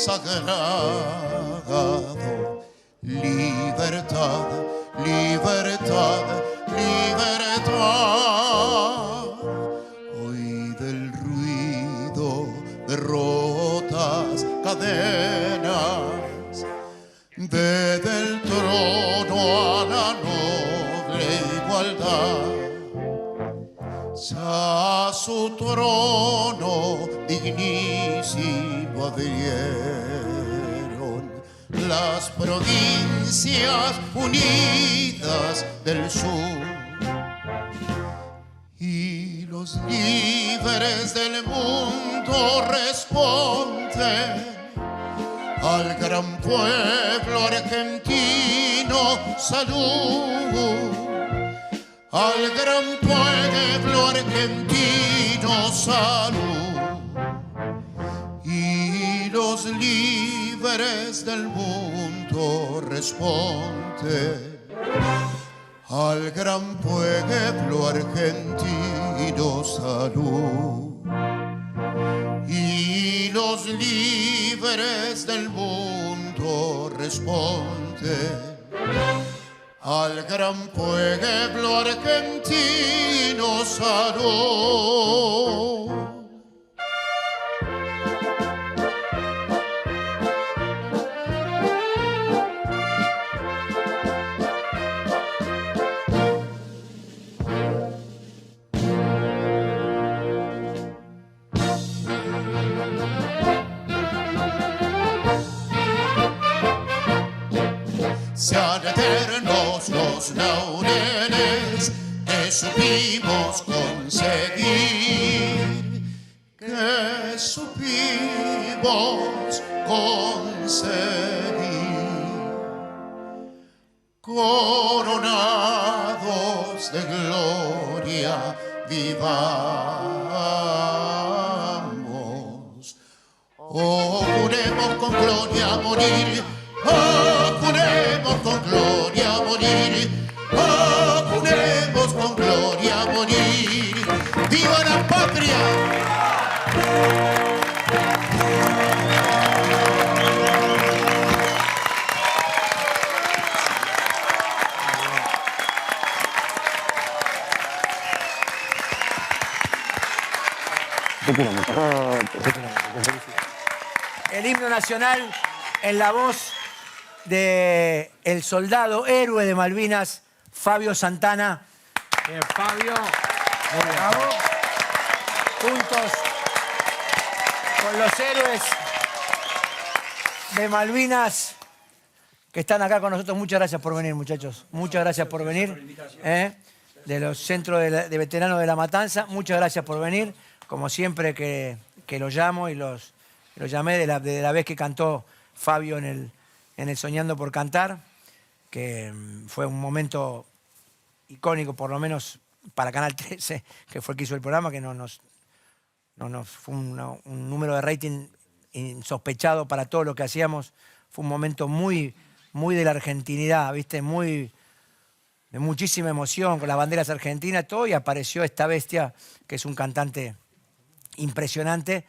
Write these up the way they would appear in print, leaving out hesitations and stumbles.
sagrado. Libertad, libertad, libertad. Hoy del ruido de rotas cadenas, desde el trono a la noble igualdad. A su trono dignísimo adhirieron las provincias unidas del sur, y los líderes del mundo responden al gran pueblo argentino salud. Al gran pueblo argentino salud, y los líderes del mundo responden al gran pueblo argentino salud, y los líderes del mundo responden al gran pueblo argentino salud. Sean eternos los laureles que supimos conseguir, que supimos conseguir. Coronados de gloria vivamos, oh, juremos con gloria a morir. Oh, juremos con gloria a morir. Oh, juremos con gloria a morir. ¡Viva la patria! El himno nacional en la voz de el soldado héroe de Malvinas, Fabio Santana. Fabio, Bravo. Juntos con los héroes de Malvinas que están acá con nosotros. Muchas gracias por venir, muchachos. Muchas gracias por venir. De los centros de veteranos de La Matanza. Muchas gracias por venir. Como siempre que los llamo y los llamé de la vez que cantó Fabio en el Soñando por Cantar, que fue un momento icónico, por lo menos para Canal 13, que fue el que hizo el programa, que fue un número de rating insospechado para todo lo que hacíamos. Fue un momento muy, muy de la argentinidad, ¿viste? Muy, de muchísima emoción, con las banderas argentinas, todo, y apareció esta bestia, que es un cantante impresionante,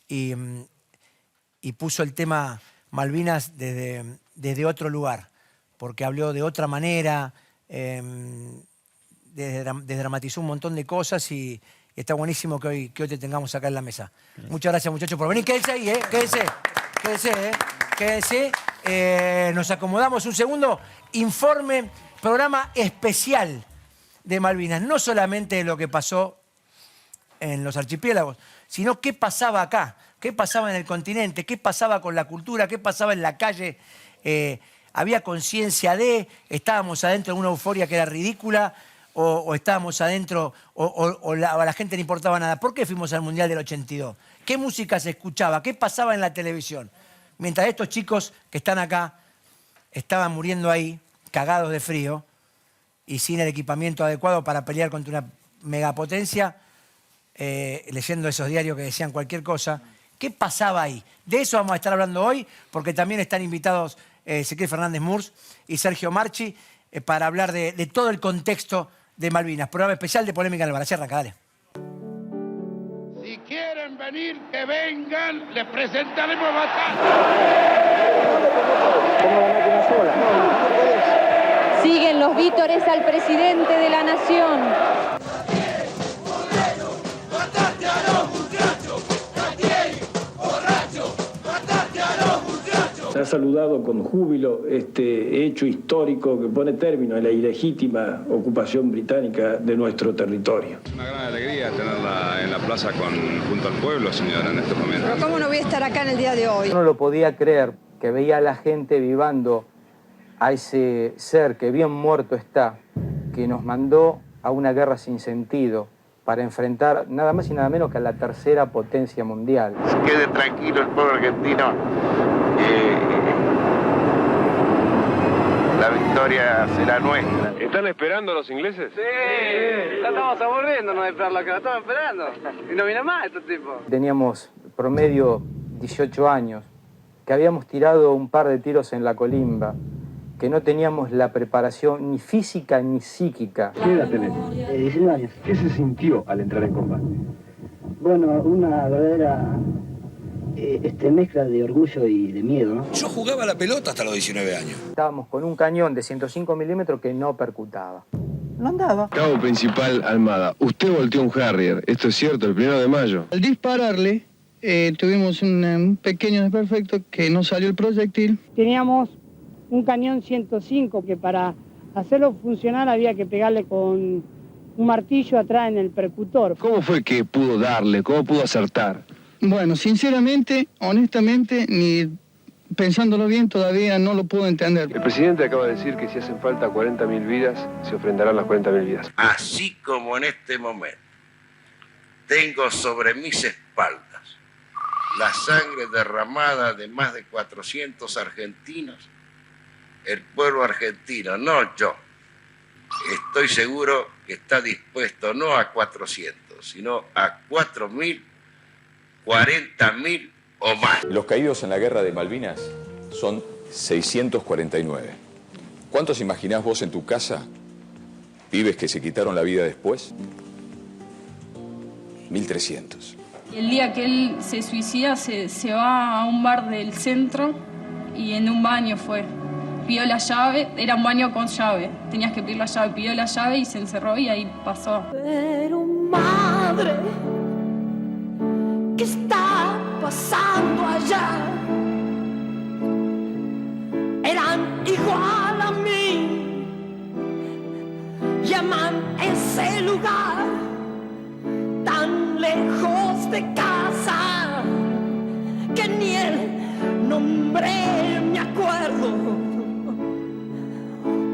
y puso el tema Malvinas desde otro lugar, porque habló de otra manera, desdramatizó un montón de cosas, y está buenísimo que hoy te tengamos acá en la mesa. Gracias. Muchas gracias, muchachos, por venir. Quédense ahí, quédense. Nos acomodamos un segundo. Informe, programa especial de Malvinas. No solamente lo que pasó en los archipiélagos, sino qué pasaba acá. ¿Qué pasaba en el continente? ¿Qué pasaba con la cultura? ¿Qué pasaba en la calle? ¿Había conciencia de? ¿Estábamos adentro de una euforia que era ridícula? ¿O estábamos adentro? ¿O a la gente no importaba nada? ¿Por qué fuimos al Mundial del 82? ¿Qué música se escuchaba? ¿Qué pasaba en la televisión? Mientras estos chicos que están acá estaban muriendo ahí, cagados de frío y sin el equipamiento adecuado para pelear contra una megapotencia, leyendo esos diarios que decían cualquier cosa. ¿Qué pasaba ahí? De eso vamos a estar hablando hoy, porque también están invitados Ezequiel Fernández Murs y Sergio Marchi para hablar de todo el contexto de Malvinas. Programa especial de Polémica en el Bar. Así arranca, dale. Si quieren venir, que vengan, les presentaremos batalla. Siguen los vítores al presidente de la nación. Se ha saludado con júbilo este hecho histórico que pone término a la ilegítima ocupación británica de nuestro territorio. Una gran alegría tenerla en la plaza junto al pueblo, señora, en este momento. Pero ¿cómo no voy a estar acá en el día de hoy? No lo podía creer, que veía a la gente vivando a ese ser que bien muerto está, que nos mandó a una guerra sin sentido para enfrentar nada más y nada menos que a la tercera potencia mundial. Quede tranquilo el pueblo argentino. La victoria será nuestra. ¿Están esperando a los ingleses? Sí, ya estamos aburriéndonos de esperar lo que nos estamos esperando. Y no viene más estos tipos. Teníamos promedio 18 años, que habíamos tirado un par de tiros en la colimba, que no teníamos la preparación ni física ni psíquica. ¿Qué edad tenés? 19 años. ¿Qué se sintió al entrar en combate? Bueno, una verdadera mezcla de orgullo y de miedo, ¿no? Yo jugaba a la pelota hasta los 19 años. Estábamos con un cañón de 105 milímetros que no percutaba. No andaba. Cabo Principal Almada, usted volteó un Harrier, ¿esto es cierto, el 1 de mayo? Al dispararle, tuvimos un pequeño desperfecto que no salió el proyectil. Teníamos un cañón 105 que para hacerlo funcionar había que pegarle con un martillo atrás en el percutor. ¿Cómo fue que pudo darle? ¿Cómo pudo acertar? Bueno, sinceramente, honestamente, ni pensándolo bien todavía no lo puedo entender. El presidente acaba de decir que si hacen falta 40.000 vidas, se ofrendarán las 40.000 vidas. Así como en este momento tengo sobre mis espaldas la sangre derramada de más de 400 argentinos, el pueblo argentino, no yo, estoy seguro que está dispuesto no a 400, sino a 4.000, 40.000 o más. Los caídos en la guerra de Malvinas son 649. ¿Cuántos imaginás vos en tu casa? ¿Pibes que se quitaron la vida después? 1.300. El día que él se suicida se va a un bar del centro y en un baño fue. Pidió la llave, era un baño con llave. Tenías que pedir la llave, pidió la llave y se encerró y ahí pasó. Pero madre, ¿qué está pasando allá? Eran igual a mí, llaman ese lugar tan lejos de casa que ni el nombre me acuerdo,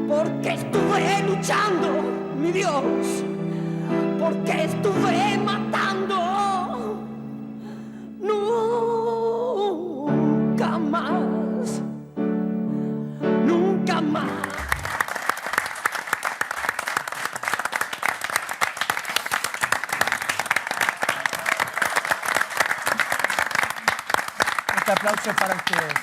porque estuve luchando, mi Dios, porque estuve matando. Nunca más, nunca más. Este aplauso es para ustedes.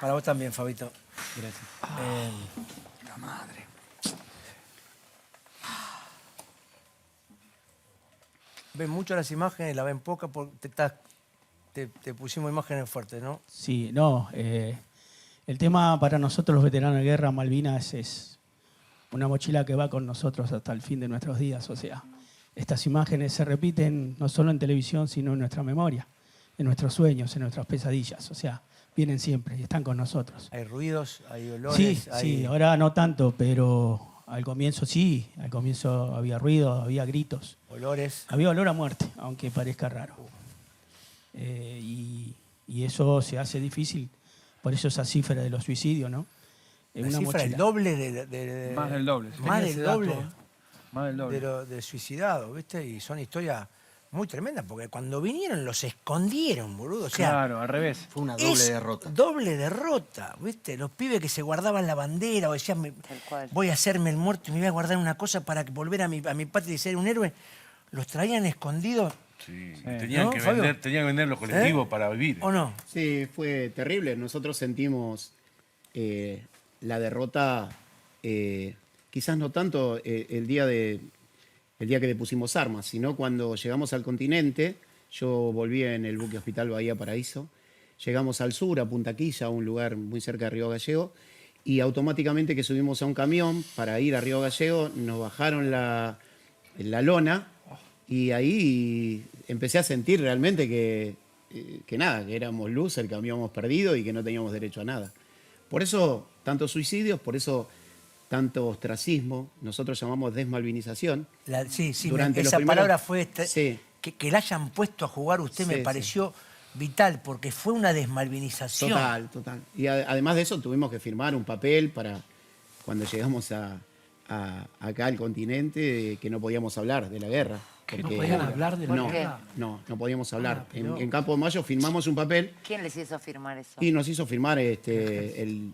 Para vos también, Fabito. Gracias. La madre. Ven mucho las imágenes, la ven poca porque te pusimos imágenes fuertes, ¿no? Sí, no. El tema para nosotros los veteranos de guerra, Malvinas, es una mochila que va con nosotros hasta el fin de nuestros días. O sea, estas imágenes se repiten no solo en televisión, sino en nuestra memoria, en nuestros sueños, en nuestras pesadillas. O sea, vienen siempre y están con nosotros. Hay ruidos, hay olores. Sí, ahora no tanto, pero al comienzo sí. Al comienzo había ruido, había gritos. Olores. Había olor a muerte, aunque parezca raro. Y eso se hace difícil. Por eso esa cifra de los suicidios, ¿no? La cifra, el doble de más del doble. Más del doble. Más del doble. De suicidados, ¿viste? Y son historias muy tremendas, porque cuando vinieron los escondieron, boludo. O sea, claro, al revés. Fue una doble derrota. Doble derrota, ¿viste? Los pibes que se guardaban la bandera o decían, voy a hacerme el muerto y me voy a guardar una cosa para volver a mi patria y ser un héroe, los traían escondidos. Sí. Tenían que vender los colectivos para vivir. ¿O no? Sí, fue terrible. Nosotros sentimos la derrota, quizás no tanto el día que le pusimos armas, sino cuando llegamos al continente. Yo volví en el buque Hospital Bahía Paraíso. Llegamos al sur, a Punta Quilla, un lugar muy cerca de Río Gallego, y automáticamente que subimos a un camión para ir a Río Gallego, nos bajaron la lona, y ahí empecé a sentir realmente que nada, que éramos loser, que habíamos perdido y que no teníamos derecho a nada. Por eso tantos suicidios, por eso tanto ostracismo, nosotros llamamos desmalvinización. Sí, Durante esa los primeros- palabra fue... Sí. Que la hayan puesto a jugar usted me pareció vital, porque fue una desmalvinización. Total. Y además de eso tuvimos que firmar un papel para cuando llegamos acá al continente, que no podíamos hablar de la guerra. ¿Que no podían hablar de la guerra? No podíamos hablar. En Campo de Mayo firmamos un papel. ¿Quién les hizo firmar eso? Y nos hizo firmar el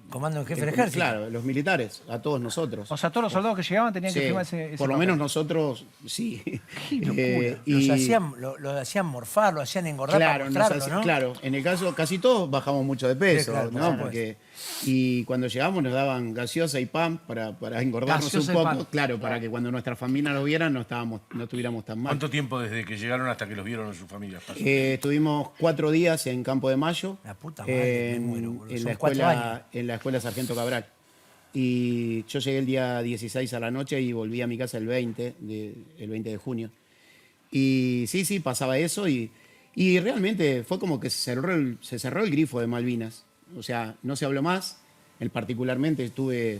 comando en jefe del ejército. Claro, los militares, a todos nosotros. O sea, todos los soldados que llegaban tenían que firmar ese por lo papel. menos nosotros, sí. Lo hacían morfar, lo hacían engordar para mostrarlo, ¿no? Claro, en el caso, casi todos bajamos mucho de peso, Sí, claro, ¿no? Y cuando llegamos nos daban gaseosa y pan para engordarnos Gaseosa un y poco. pan. Claro, para que cuando nuestra familia nos viera no estuviéramos tan mal. ¿Cuánto tiempo desde que llegaron hasta que los vieron en sus familias? Estuvimos 4 días en Campo de Mayo, La puta madre, me muero, boludo. Son 4 años. en la escuela Sargento Cabral. Y yo llegué el día 16 a la noche y volví a mi casa el 20 de junio. Y sí, pasaba eso y realmente fue como que se cerró el grifo de Malvinas. O sea, no se habló más. Particularmente estuve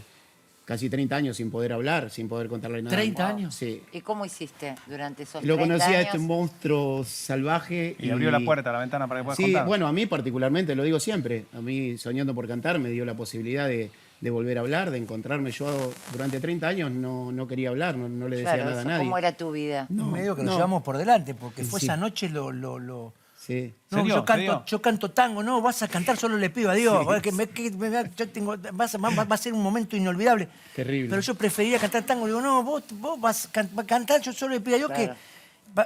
casi 30 años sin poder hablar, sin poder contarle nada. ¿30 años? Sí. ¿Y cómo hiciste durante esos 30 Lo conocí a años? este monstruo salvaje. Y abrió la puerta, la ventana para que puedas Sí, contar. bueno, a mí particularmente, lo digo siempre, a mí Soñando por Cantar me dio la posibilidad de volver a hablar, de encontrarme. Yo durante 30 años no quería hablar, no le decía Claro, nada a eso, nadie. ¿cómo era tu vida? Medio que lo llevamos por delante, porque fue Sí. esa noche Sí. No, ¿Serio? yo canto tango, no, vas a cantar, solo le pido a Dios. Va a ser un momento inolvidable. Terrible. Pero yo preferiría cantar tango. Le digo, no, vos vas a cantar, yo solo le pido a Dios Claro. que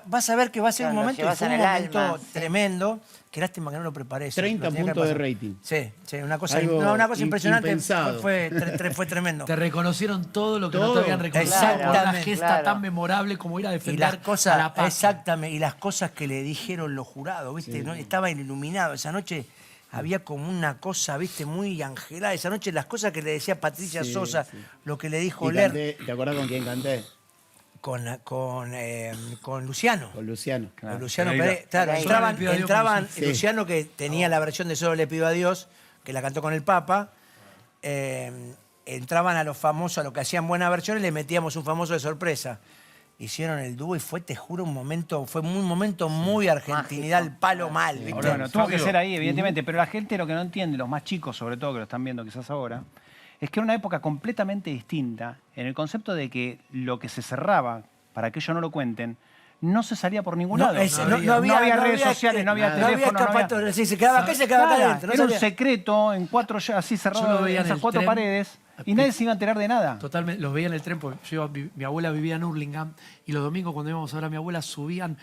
vas a ver que va a ser Claro, un lo momento, y llevas fue un en el momento alma, sí. tremendo. Qué lástima que no lo preparé. eso, 30 lo tenía que puntos de pasar. rating. Sí, una cosa Algo impresionante. impensado. Fue tremendo. Te reconocieron todo lo que no Todo. te habían reconocido. Exactamente, Una gesta claro. tan memorable como ir a Y defender las a la cosas, patria. exactamente, y las cosas que le dijeron los jurados, ¿viste? ¿No? Estaba iluminado. Esa noche había como una cosa, ¿viste? Muy angelada. Esa noche las cosas que le decía Patricia Sí, Sosa, sí. lo que le dijo Y Ler canté, ¿te acordás con quién canté? con Luciano. Con Luciano. Con Luciano Pereira. Pérez. Claro, Pereira. entraban Sí. Luciano, que tenía la versión de Solo le pido a Dios, que la cantó con el Papa. Entraban a los famosos, a los que hacían buena versión, y le metíamos un famoso de sorpresa. Hicieron el dúo y fue, te juro, un momento muy argentinidad, el palo mal, ¿viste? Bueno, tuvo que Fabio. ser ahí, evidentemente, pero la gente lo que no entiende, los más chicos sobre todo, que lo están viendo quizás ahora, es que era una época completamente distinta en el concepto de que lo que se cerraba, para que ellos no lo cuenten, no se salía por ningún lado. No había redes sociales, no había teléfono, no había... escapatoria. Sí, se quedaba acá y se quedaba acá Nada, adentro. no era un salía. secreto en así Yo cerrado lo veía en en esas el 4 tren. paredes y nadie se iba a enterar de nada. Totalmente, los veía en el tren, porque mi abuela vivía en Hurlingham y los domingos cuando íbamos a ver a mi abuela subían,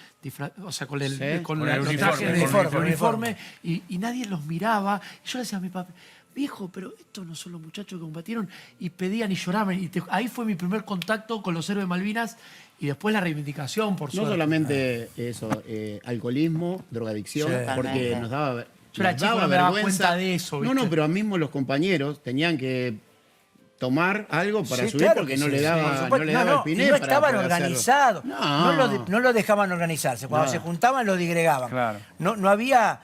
o sea, con el, Sí, con con los el trajes uniforme, de uniforme, y nadie los miraba. Y yo le decía a mi papá, viejo, pero estos no son los muchachos que combatieron, y pedían y lloraban. Ahí fue mi primer contacto con los héroes de Malvinas y después la reivindicación, por No suerte. solamente eso, alcoholismo, drogadicción, Sí. porque Totalmente. nos daba, Yo era nos chico, daba no me daba vergüenza. cuenta de eso, No, ¿viste? pero a mismo los compañeros tenían que tomar algo para Sí, subir claro porque que no sí, le sí, daba, por no supuesto. le daba el piné y no para estaban poder hacerlo. organizados. No lo dejaban organizarse. Cuando No. se juntaban, lo digregaban. Claro. No había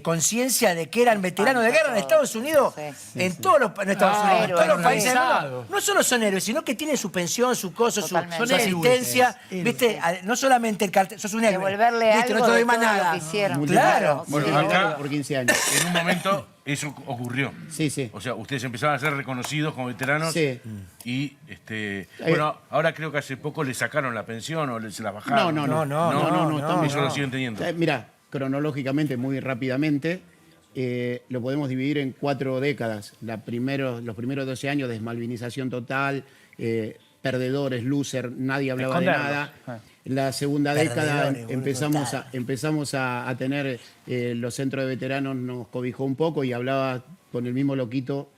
conciencia de que eran veteranos de guerra en Estados Unidos. Sí. En todos los, en Estados Unidos, en héroes, todos los países del mundo. organizados. No solo son héroes, sino que tienen su pensión, su coso, su Totalmente. asistencia. Héroes. ¿Viste? No solamente el cartel, sos un héroe. Devolverle ¿Viste? algo No te doy de más todo lo nada. que hicieron. Claro. Bueno, Multiplicado acá- por 15 años. En un momento eso ocurrió. Sí. O sea, ustedes empezaban a ser reconocidos como veteranos Sí. y, bueno, ahora creo que hace poco le sacaron la pensión o se la bajaron. No, estamos- Eso lo siguen teniendo. Mirá, cronológicamente, muy rápidamente, lo podemos dividir en 4 décadas. Los primeros 12 años, desmalvinización total, perdedores, loser, nadie hablaba de Esconderlos. nada. La segunda década Perdedores, boludo, empezamos a tener, los centros de veteranos nos cobijó un poco y hablaba con el mismo loquito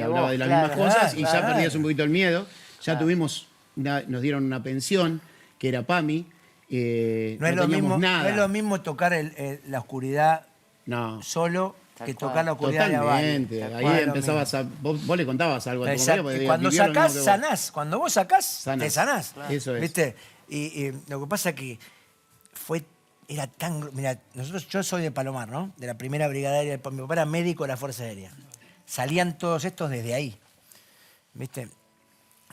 hablaba de las mismas cosas y ya perdías un poquito el miedo. Ya tuvimos, nos dieron una pensión, que era PAMI. No es lo mismo tocar la oscuridad solo que tocar la oscuridad totalmente. de Ahí empezabas vos le contabas algo a tu compañero. Cuando sacás, sanás. Cuando vos sacás, te sanás. Claro. Eso es. ¿Viste? Y lo que pasa es que era tan... Mira, yo soy de Palomar, ¿no? De la primera brigada aérea. Mi papá era médico de la Fuerza Aérea. Salían todos estos desde ahí. ¿Viste?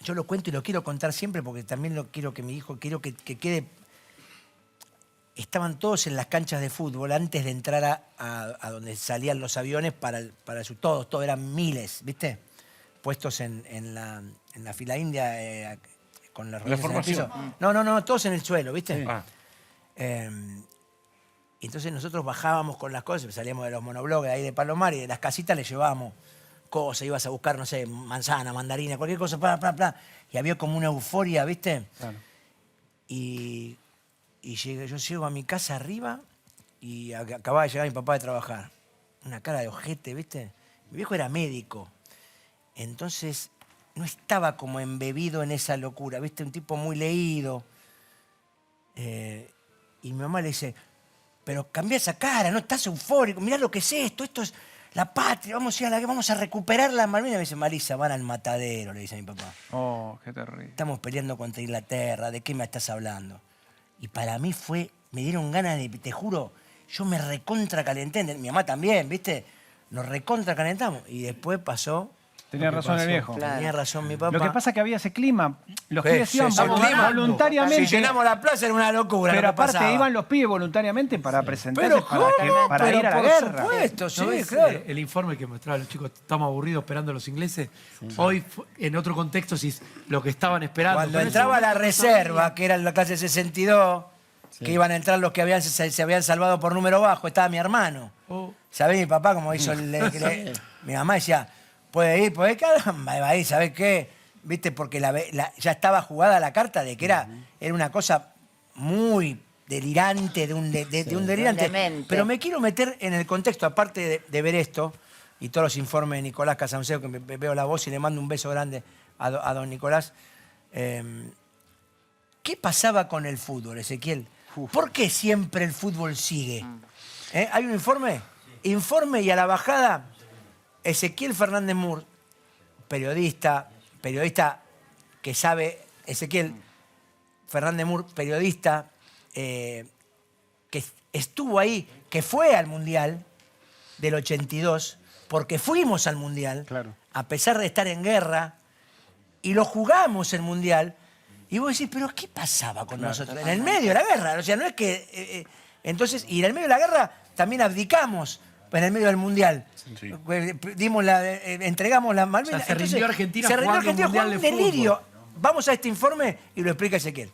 Yo lo cuento y lo quiero contar siempre porque también quiero que mi hijo, quiero que quede... Estaban todos en las canchas de fútbol antes de entrar a donde salían los aviones todos eran miles, ¿viste? Puestos en la fila india con las rodillas en el piso. No, todos en el suelo, ¿viste? Sí. Y entonces nosotros bajábamos con las cosas, salíamos de los monobloques ahí de Palomar y de las casitas le llevábamos cosas, ibas a buscar, no sé, manzana, mandarina, cualquier cosa, y había como una euforia, ¿viste? Claro. Y yo llego a mi casa arriba y acababa de llegar mi papá de trabajar. Una cara de ojete, ¿viste? Mi viejo era médico. Entonces no estaba como embebido en esa locura, ¿viste? Un tipo muy leído. Y mi mamá le dice, pero cambia esa cara, no estás eufórico, mirá lo que es esto es la patria, vamos a recuperar la Malvinas. Me dice, Marisa, van al matadero, le dice a mi papá. Oh, qué terrible. Estamos peleando contra Inglaterra, ¿de qué me estás hablando? Y para mí me dieron ganas de, te juro, yo me recontra calenté, mi mamá también, ¿viste? Nos recontra calentamos. Y después pasó... Tenía razón el viejo. Claro. Tenía razón mi papá. Lo que pasa es que había ese clima. Los pibes iban voluntariamente. Si llenamos la plaza era una locura. Pero aparte iban los pibes voluntariamente para presentarse, para ir a la guerra. Por supuesto, sí, ¿No claro. El informe que mostraban los chicos, estamos aburridos esperando a los ingleses. Sí. Hoy, en otro contexto, si lo que estaban esperando. Cuando entraba la reserva, que era en la clase 62, que iban a entrar los que se habían salvado por número bajo, estaba mi hermano. ¿Sabés mi papá cómo hizo mi mamá decía... Puede ir, caramba, ahí, ¿sabés qué? ¿Viste? Porque ya estaba jugada la carta de que era una cosa muy delirante, de un delirante. Pero me quiero meter en el contexto, aparte de ver esto, y todos los informes de Nicolás Casanseo, que me veo la voz y le mando un beso grande a don Nicolás. ¿Qué pasaba con el fútbol, Ezequiel? ¿Por qué siempre el fútbol sigue? ¿Hay un informe? Informe y a la bajada... Ezequiel Fernández Mur, periodista que sabe, Ezequiel Fernández Mur, periodista que estuvo ahí, que fue al Mundial del 82, porque fuimos al Mundial, claro, a pesar de estar en guerra, y lo jugamos el Mundial, y vos decís, pero ¿qué pasaba con nosotros? En el medio de la guerra, o sea, no es que... entonces, y en el medio de la guerra también abdicamos, en el medio del Mundial. Sí. Entregamos las Malvinas. O sea, se rindió Argentina jugando un delirio. Vamos a este informe y lo explica Ezequiel.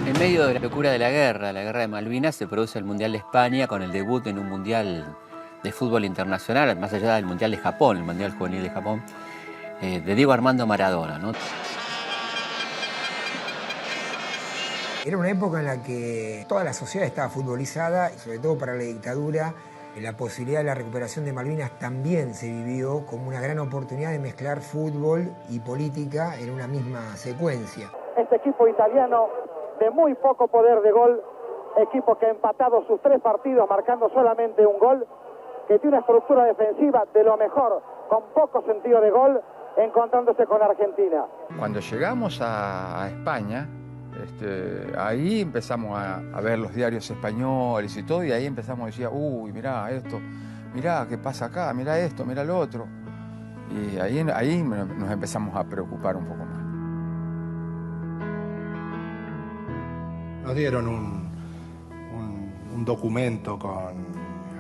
En medio de la locura de la guerra de Malvinas, se produce el Mundial de España con el debut en un Mundial de fútbol internacional, más allá del Mundial de Japón, el Mundial Juvenil de Japón, de Diego Armando Maradona, ¿no? Era una época en la que toda la sociedad estaba futbolizada, y sobre todo para la dictadura, la posibilidad de la recuperación de Malvinas también se vivió como una gran oportunidad de mezclar fútbol y política en una misma secuencia. Este equipo italiano de muy poco poder de gol, equipo que ha empatado sus 3 partidos marcando solamente un gol, que tiene una estructura defensiva de lo mejor, con poco sentido de gol, encontrándose con Argentina. Cuando llegamos a España, ahí empezamos a ver los diarios españoles y todo, y ahí empezamos a decir, uy, mirá esto, mirá qué pasa acá, mirá esto, mirá lo otro. Y ahí nos empezamos a preocupar un poco más. Nos dieron un documento con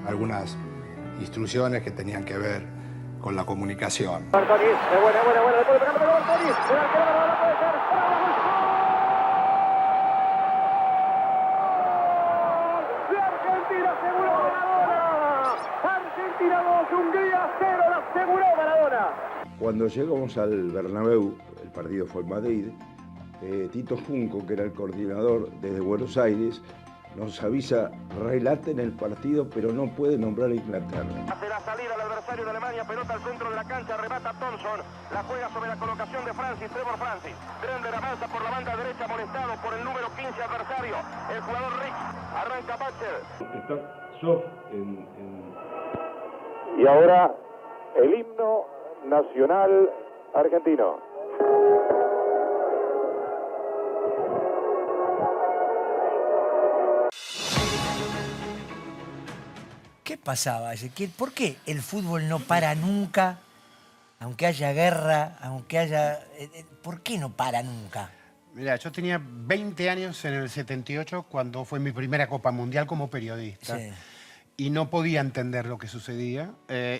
algunas instrucciones que tenían que ver con la comunicación. Bartoli, buena, después de pegarle a Bartoli, el arquero no puede ser. Argentina aseguró Maradona. Argentina 2, Hungría 0, la aseguró Maradona. Cuando llegamos al Bernabéu, el partido fue en Madrid, Tito Junco, que era el coordinador desde Buenos Aires, nos avisa, relaten el partido, pero no puede nombrar a Inglaterra. Hace la salida del adversario. adversario de Alemania, pelota al centro de la cancha, remata Thompson, la juega sobre la colocación de Francis, Trevor Francis. Grender avanza por la banda derecha, molestado por el número 15 adversario, el jugador Rix. Arranca Batcher. Está soft Y ahora el himno nacional argentino. ¿Qué pasaba, Ezequiel? ¿Por qué el fútbol no para nunca? Aunque haya guerra, aunque haya... ¿Por qué no para nunca? Mira, yo tenía 20 años en el 78 cuando fue mi primera Copa Mundial como periodista. Sí. Y no podía entender lo que sucedía.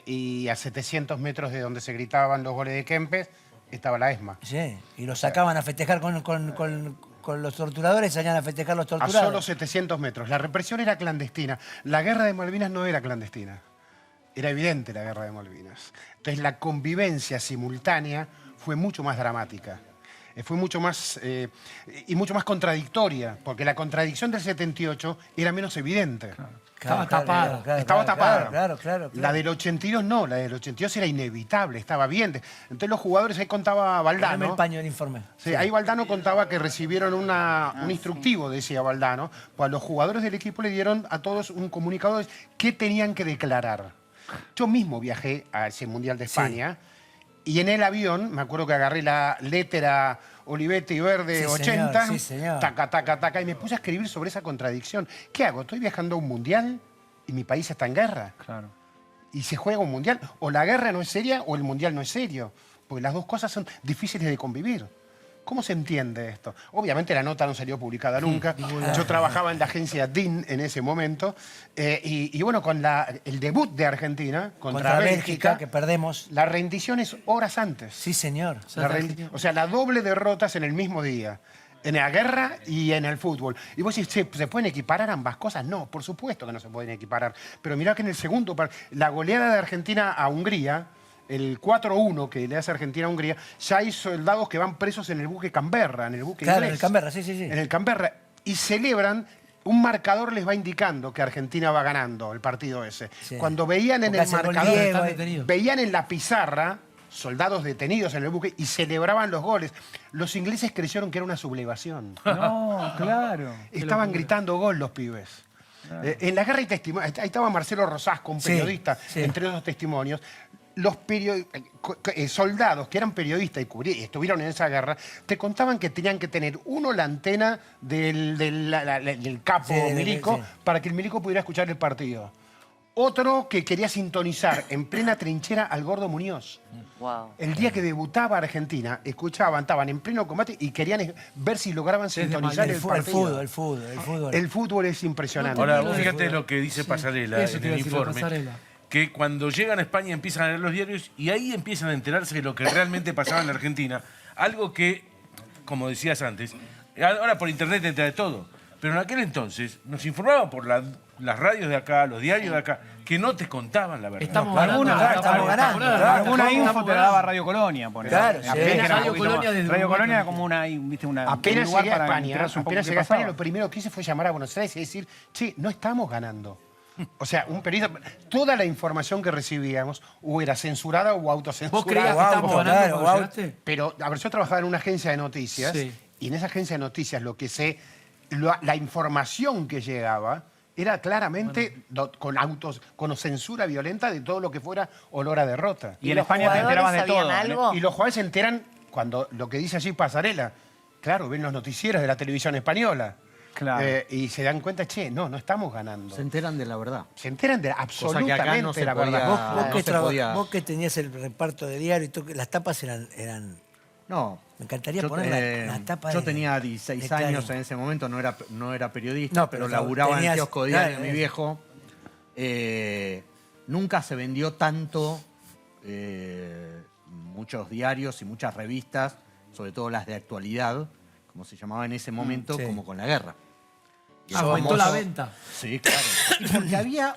Y a 700 metros de donde se gritaban los goles de Kempes estaba la ESMA. Sí, y los sacaban a festejar con los torturadores, salían a festejar los A torturados. solo 700 metros. La represión era clandestina. La guerra de Malvinas no era clandestina. Era evidente la guerra de Malvinas. Entonces la convivencia simultánea fue mucho más dramática. Fue mucho más y mucho más contradictoria, porque la contradicción del 78 era menos evidente. Claro, Estaba tapada. claro, Estaba claro, tapada. claro. La del 82 no, la del 82 era inevitable, estaba bien. Entonces los jugadores, ahí contaba Dame Valdano. el paño del informe. Sí, ahí Valdano contaba que recibieron un instructivo, decía Valdano, pues los jugadores del equipo le dieron a todos un comunicado de qué tenían que declarar. Yo mismo viajé a ese Mundial de España y en el avión, me acuerdo que agarré la letra Olivetti Verde 80, sí, señor. taca, taca, taca, y me puse a escribir sobre esa contradicción. ¿Qué hago? Estoy viajando a un Mundial y mi país está en guerra. Claro. Y se juega un Mundial. O la guerra no es seria o el Mundial no es serio. Porque las dos cosas son difíciles de convivir. ¿Cómo se entiende esto? Obviamente la nota no salió publicada nunca. Yo trabajaba en la agencia DIN en ese momento. Y bueno, con el debut de Argentina contra Bélgica, que perdemos. La rendición es horas antes. Sí, señor. O sea, la doble derrota es en el mismo día. En la guerra y en el fútbol. Y vos decís, ¿se pueden equiparar ambas cosas? No, por supuesto que no se pueden equiparar. Pero mirá que en el segundo, la goleada de Argentina a Hungría, el 4-1 que le hace Argentina a Hungría, ya hay soldados que van presos en el buque Canberra, en el buque Claro, inglés. en el Canberra, sí. En el Canberra. Y celebran, un marcador les va indicando que Argentina va ganando el partido ese. Sí. Cuando veían en Porque el hace gol marcador, Diego, veían en la pizarra soldados detenidos en el buque y celebraban los goles. Los ingleses creyeron que era una sublevación. No, claro. Estaban gritando gol los pibes. En la guerra hay testimonios. Ahí estaba Marcelo Rosasco, un periodista, entre esos testimonios. Los soldados que eran periodistas y estuvieron en esa guerra, te contaban que tenían que tener uno la antena del capo milico para que el milico pudiera escuchar el partido. Otro que quería sintonizar en plena trinchera al Gordo Muñoz. Wow. El día que debutaba Argentina, estaban en pleno combate y querían ver si lograban sintonizar el partido. El fútbol. El fútbol es impresionante. Ahora, vos fíjate lo que dice Pasarela en el informe. Que cuando llegan a España empiezan a leer los diarios y ahí empiezan a enterarse de lo que realmente pasaba en la Argentina. Algo que, como decías antes, ahora por internet te entera de todo. Pero en aquel entonces nos informaban por las radios de acá, los diarios de acá, que no te contaban la verdad. Estamos ganando. Alguna info te la daba Radio Colonia. Claro, Radio Colonia era como una... Apenas lugar llegué a para España, enterarse un poco apenas qué llegué a España, pasaba. lo primero que hice fue llamar a Buenos Aires y decir, che, no estamos ganando. O sea, un periodista, toda la información que recibíamos o era censurada o autocensurada. ¿Vos creías que estábamos ganando cuando llegaste? Pero, a ver, yo trabajaba en una agencia de noticias y en esa agencia de noticias lo que sé, la información que llegaba era claramente con censura violenta de todo lo que fuera olor a derrota. Y en España te enterabas de todo. Algo? Y los jugadores se enteran cuando lo que dice allí Pasarela. Claro, ven los noticieros de la televisión española. Claro. Y se dan cuenta, che, no estamos ganando. Se enteran de la verdad. Se enteran de absolutamente acá no se la podía- verdad. Vos que tenías el reparto de diario y todo, las tapas eran... No. Me encantaría Yo, poner la tapa yo de- tenía 16 de Clarín. años en ese momento, no era periodista, No, pero pero laburaba en el tenías- kiosco diario de claro, mi viejo. Nunca se vendió tanto muchos diarios y muchas revistas, sobre todo las de actualidad, como se llamaba en ese momento, sí. como con la guerra. Y el Aumentó la venta. Sí, claro. Y porque había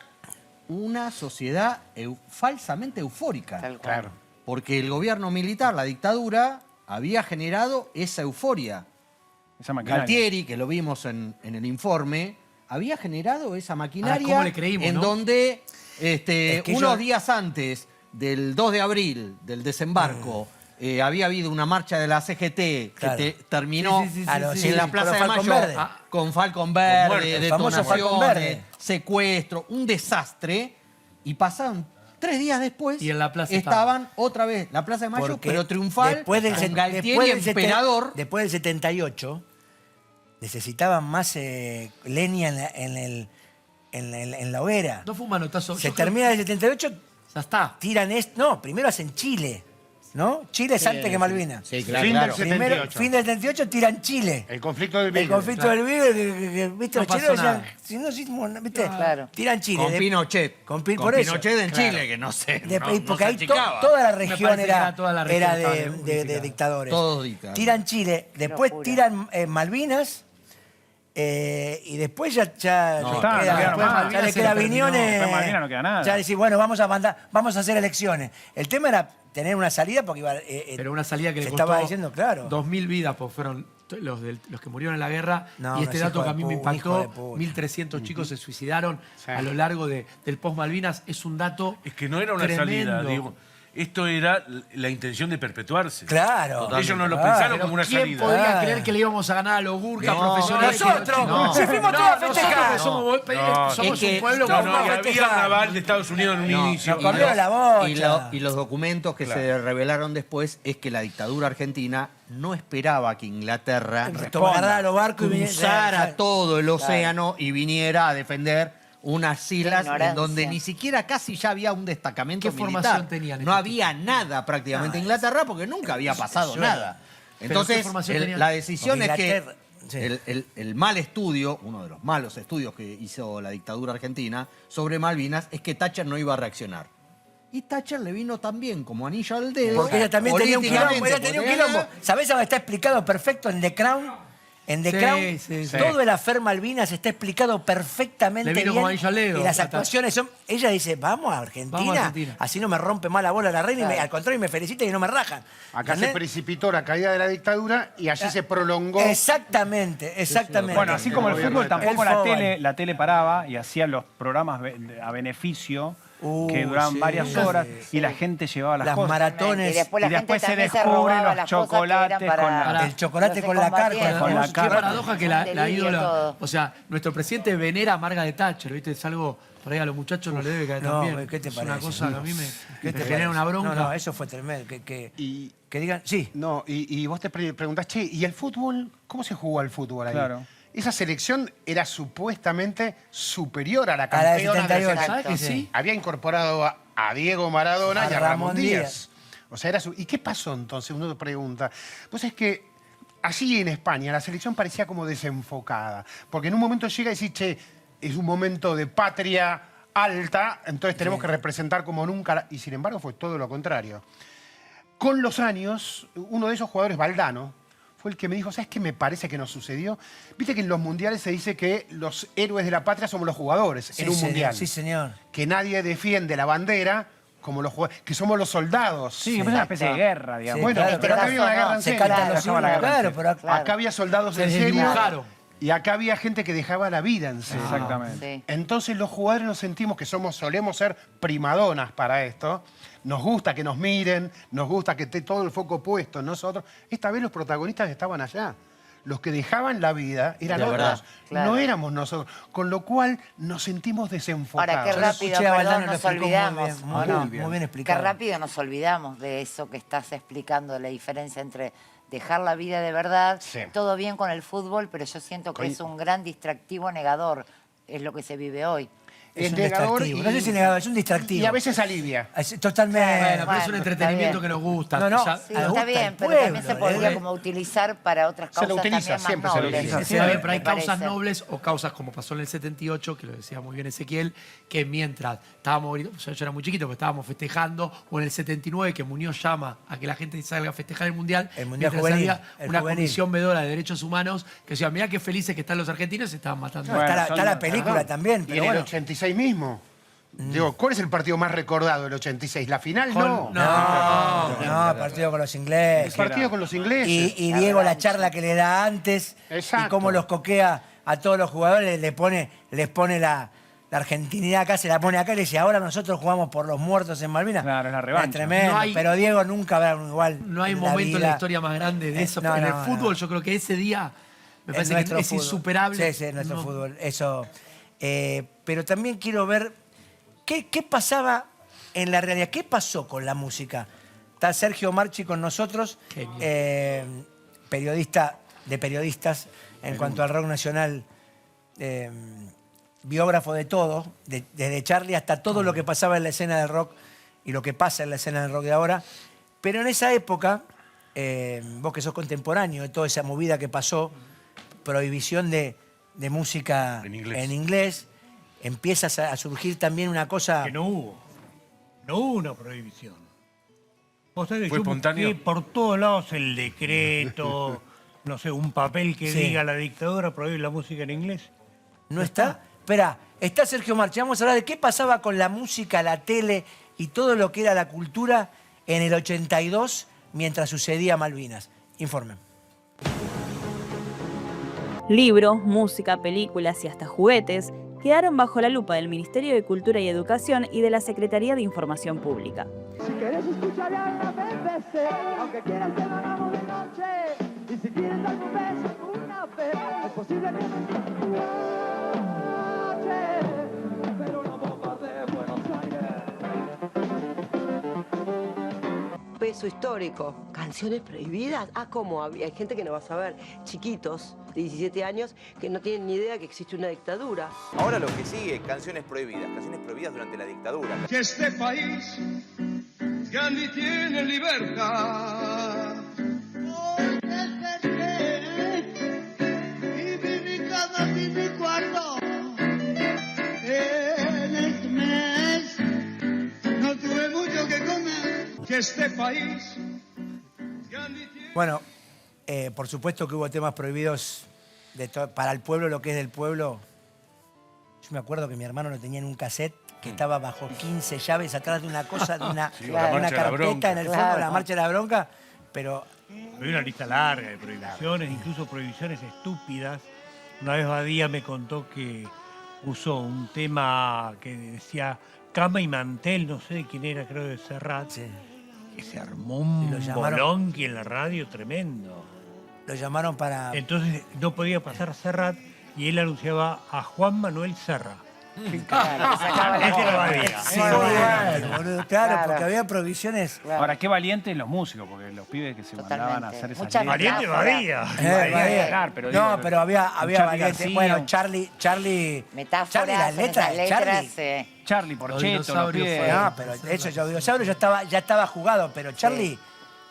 una sociedad falsamente eufórica. Claro. Porque el gobierno militar, la dictadura, había generado esa euforia. Esa maquinaria. Galtieri, que lo vimos en el informe, había generado esa maquinaria ¿cómo le creímos, en no? donde Es que unos días antes del 2 de abril, del desembarco, había habido una marcha de la CGT Claro. que terminó en la Plaza con de Falcon Mayo Verde. con Falcon Verde, muerte. El famoso Falcon detonaciones, Verde. secuestro, un desastre, y pasaron 3 días después Y en la plaza estaban otra vez la Plaza de Mayo, Porque pero triunfal, después del, con Galtieri después del emperador. Después del 78, necesitaban más leña en la hoguera. No fue un manotazo. Se Yo creo- termina el 78, Ya está. tiran esto. No, primero hacen Chile, ¿no? Chile es Sí, antes que Malvinas. sí, claro. Fin claro. del Primero, 78. fin del 78 tiran Chile. El conflicto del El Beagle. conflicto del Beagle, ¿viste? No Los chilenos pasó decían, nada. si no hicimos, ¿viste? Claro. Tiran Chile. Con Pinochet. Con Con eso. Pinochet en Claro. Chile, que no sé. Porque no se ahí achicaba. toda la Me región parece que era, era toda la región era estaba de unificada. dictadores. Todos dictadores. Tiran Chile, después Locura. tiran Malvinas y después ya No, le está, queda, no queda después nada. ya le Se queda terminó. Viñones. Después Malvinas no queda nada. Ya decís, bueno, vamos a hacer elecciones. El tema era tener una salida porque iba, Pero una salida que se le costó estaba diciendo, claro. 2.000 vidas, pues fueron los que murieron en la guerra. No, y este no, dato hijo que a de mí me puta, hijo de impactó, puta. 1.300 chicos se suicidaron a lo largo del post-Malvinas, es un dato Es que no era una tremendo. salida, digo. Esto era la intención de perpetuarse. Claro. Ellos no lo Claro. pensaron Pero como una ¿quién salida. podía Claro. creer que le íbamos a ganar a los Gurkhas No, profesionales? nosotros, No. si fuimos todos a festejar. Nosotros somos Es que- un pueblo No, con no, más y había festejar. un naval de Estados Unidos en un inicio. no, corrió la bocha. Y los documentos que se revelaron después es que la dictadura argentina no esperaba que Inglaterra Agarrara los barcos y viniera- cruzara todo el océano y viniera a defender unas islas en ignorancia. donde ni siquiera casi ya había un destacamento ¿Qué militar. formación tenían No estos había nada prácticamente en Inglaterra porque nunca había pasado nada. ¿qué Entonces, formación tenían? la decisión es que Inglaterra, sí. el mal estudio, uno de los malos estudios que hizo la dictadura argentina sobre Malvinas, es que Thatcher no iba a reaccionar. Y Thatcher le vino también como anillo al dedo. Porque ella también tenía un quilombo. políticamente, Ella tenía un porque quilombo. ¿Sabés dónde está explicado perfecto en The Crown? En The Sí, Crown, sí, sí. todo el afer Malvinas está explicado perfectamente Le vino bien. como anillo al dedo. Y las actuaciones son... Ella dice, vamos a Argentina, Vamos a Argentina. así no me rompe más la bola la reina, y al contrario, me felicita y no me rajan. Acá se ¿Entendés? precipitó la caída de la dictadura y allí se prolongó. Exactamente. Bueno, así como el fútbol, tampoco El fútbol. la tele paraba y hacía los programas a beneficio que duraban sí, varias horas sí. y la gente llevaba las Las cosas. maratones. Y después la gente se también se descubren robaba los las cosas que chocolates eran para... con la... El chocolate los con la carne. excombatientes. con la Qué carne. paradoja que la Delirio ídola... todo. O sea, nuestro presidente venera a Margaret Thatcher, ¿viste? Es algo... Por ahí a los muchachos no le debe caer No, tan bien. ¿qué te es parece? una cosa que a mí me ¿Qué te genera parece? una bronca. No, eso fue tremendo. Que digan, sí. No, y vos te preguntás, che, ¿y el fútbol? ¿Cómo se jugó al fútbol ahí? Claro. Esa selección era supuestamente superior a la A la del campeona 78. del ¿Sabes que sí? Había incorporado a Diego Maradona A y a Ramón Ramón Díaz. Díaz. O sea, ¿y qué pasó entonces? Uno te pregunta. Pues es que allí en España la selección parecía como desenfocada. Porque en un momento llega y dice, che, es un momento de patria alta, entonces tenemos que representar como nunca. Y sin embargo fue todo lo contrario. Con los años, uno de esos jugadores, Valdano, fue el que me dijo, ¿sabes qué me parece que nos sucedió? Viste que en los mundiales se dice que los héroes de la patria somos los jugadores Sí, en un señor, mundial. Sí, señor. Que nadie defiende la bandera como los jugadores, que somos los soldados. Sí, es una especie de guerra, digamos. Bueno, claro, pero acá había una guerra en Se serio. cantan los Claro, himnos, claro, pero Acá había soldados Se en serio. desdibujaron. Y acá había gente que dejaba la vida en serio. Exactamente. Sí. Entonces los jugadores nos sentimos que solemos ser primadonas para esto. Nos gusta que nos miren, nos gusta que esté todo el foco puesto en nosotros. Esta vez los protagonistas estaban allá. Los que dejaban la vida eran De otros, verdad. Claro. no éramos nosotros. Con lo cual nos sentimos desenfocados. Ahora, qué Yo lo rápido, escuché a perdón, Valdano, lo nos explicó olvidamos. muy bien Qué explicado. rápido nos olvidamos de eso que estás explicando, la diferencia entre dejar la vida de verdad, Sí. todo bien con el fútbol, pero yo siento que es un gran distractivo negador, es lo que se vive hoy. Es un negador distractivo. No sé si negador, es un distractivo. Y a veces alivia. Totalmente. Bueno, pero es un Bueno, entretenimiento está que nos gusta. No, no. O sea, Sí, gusta está el bien, pero pueblo, también se podría como utilizar para otras Se lo causas utiliza, también más siempre se lo nobles. utiliza. Está bien, pero hay Me causas parece. nobles o causas como pasó en el 78, que lo decía muy bien Ezequiel, que mientras estábamos, yo era muy chiquito, pero estábamos festejando, o en el 79 que Muñoz llama a que la gente salga a festejar el Mundial, El Mundial mientras juvenil, había el una juvenil. comisión vedora de derechos humanos que decía, mirá qué felices que están los argentinos, se estaban matando. No, está la película Perdón. también, Y pero en el bueno. 86 mismo. Digo, ¿cuál es el partido más recordado del 86? ¿La final? Con- No, partido con los ingleses. El partido con los ingleses. Y Diego la charla que le da antes y Exacto. cómo los coquea a todos los jugadores, les pone la la argentinidad acá se la pone acá y le dice, ahora nosotros jugamos por los muertos en Malvinas. Claro, es la revancha. Es tremendo, No hay- pero Diego nunca habrá igual. No hay en momento en vida. la historia más grande de eso. No, en el no, fútbol no. yo creo que ese día me Es parece nuestro que es fútbol. insuperable. Sí, sí, nuestro No. fútbol. Eso. Pero también quiero ver qué pasaba en la realidad. ¿Qué pasó con la música? Está Sergio Marchi con nosotros, periodista de periodistas en cuanto al rock nacional, biógrafo de todo, desde Charlie hasta todo lo que pasaba en la escena del rock y lo que pasa en la escena del rock de ahora. Pero en esa época, vos que sos contemporáneo de toda esa movida que pasó, prohibición de música en inglés, empieza a surgir también una cosa... Que no hubo una prohibición. Vos sabés que ¿Fue yo espontáneo? busqué por todos lados el decreto, no sé, un papel que Sí. diga la dictadura prohíbe la música en inglés. ¿No está? Espera, está Sergio Marchi. Vamos a hablar de qué pasaba con la música, la tele y todo lo que era la cultura en el 82 mientras sucedía Malvinas. Informen. Libros, música, películas y hasta juguetes quedaron bajo la lupa del Ministerio de Cultura y Educación y de la Secretaría de Información Pública. Si quieres escuchar a la BBC, aunque quieras que lo hagamos de noche. Y si quieres darme un beso con una vez, es posible que me escuche. Pero la bomba de Buenos Aires. Peso histórico. Canciones prohibidas. ¿Cómo? Hay gente que no va a saber. Chiquitos de 17 años que no tienen ni idea que existe una dictadura. Ahora lo que sigue, canciones prohibidas durante la dictadura. Que este país grande tiene libertad. Hoy desperté y vi mi cama y mi cuarto. En este mes no tuve mucho que comer. Que este país grande tiene... Bueno, por supuesto que hubo temas prohibidos para el pueblo, lo que es del pueblo. Yo me acuerdo que mi hermano lo tenía en un cassette que estaba bajo 15 llaves atrás de una cosa, de una, Sí, de la una marcha de la carpeta bronca. en el fondo, la marcha de la bronca, pero... Hay una lista larga de prohibiciones, incluso prohibiciones estúpidas. Una vez Badía me contó que usó un tema que decía cama y mantel, no sé de quién era, creo de Serrat, que se armó un bolonqui en la radio tremendo. Lo llamaron para... Entonces no podía pasar Serrat y él anunciaba a Juan Manuel Serra. Ese era Badía. Sí, bueno, boludo, claro, porque había provisiones... Ahora, qué valientes los músicos, porque los pibes que se mandaban a hacer esas letras. Valiente Badía. Badía. Pero no, digo, pero había Charly valientes. García, Bueno, Charlie... Metáforas, Charlie, las letras de Charlie... Charlie Porchetto, los pibes. No, pero eso, yo dinosaurio ya estaba jugado, pero Charlie,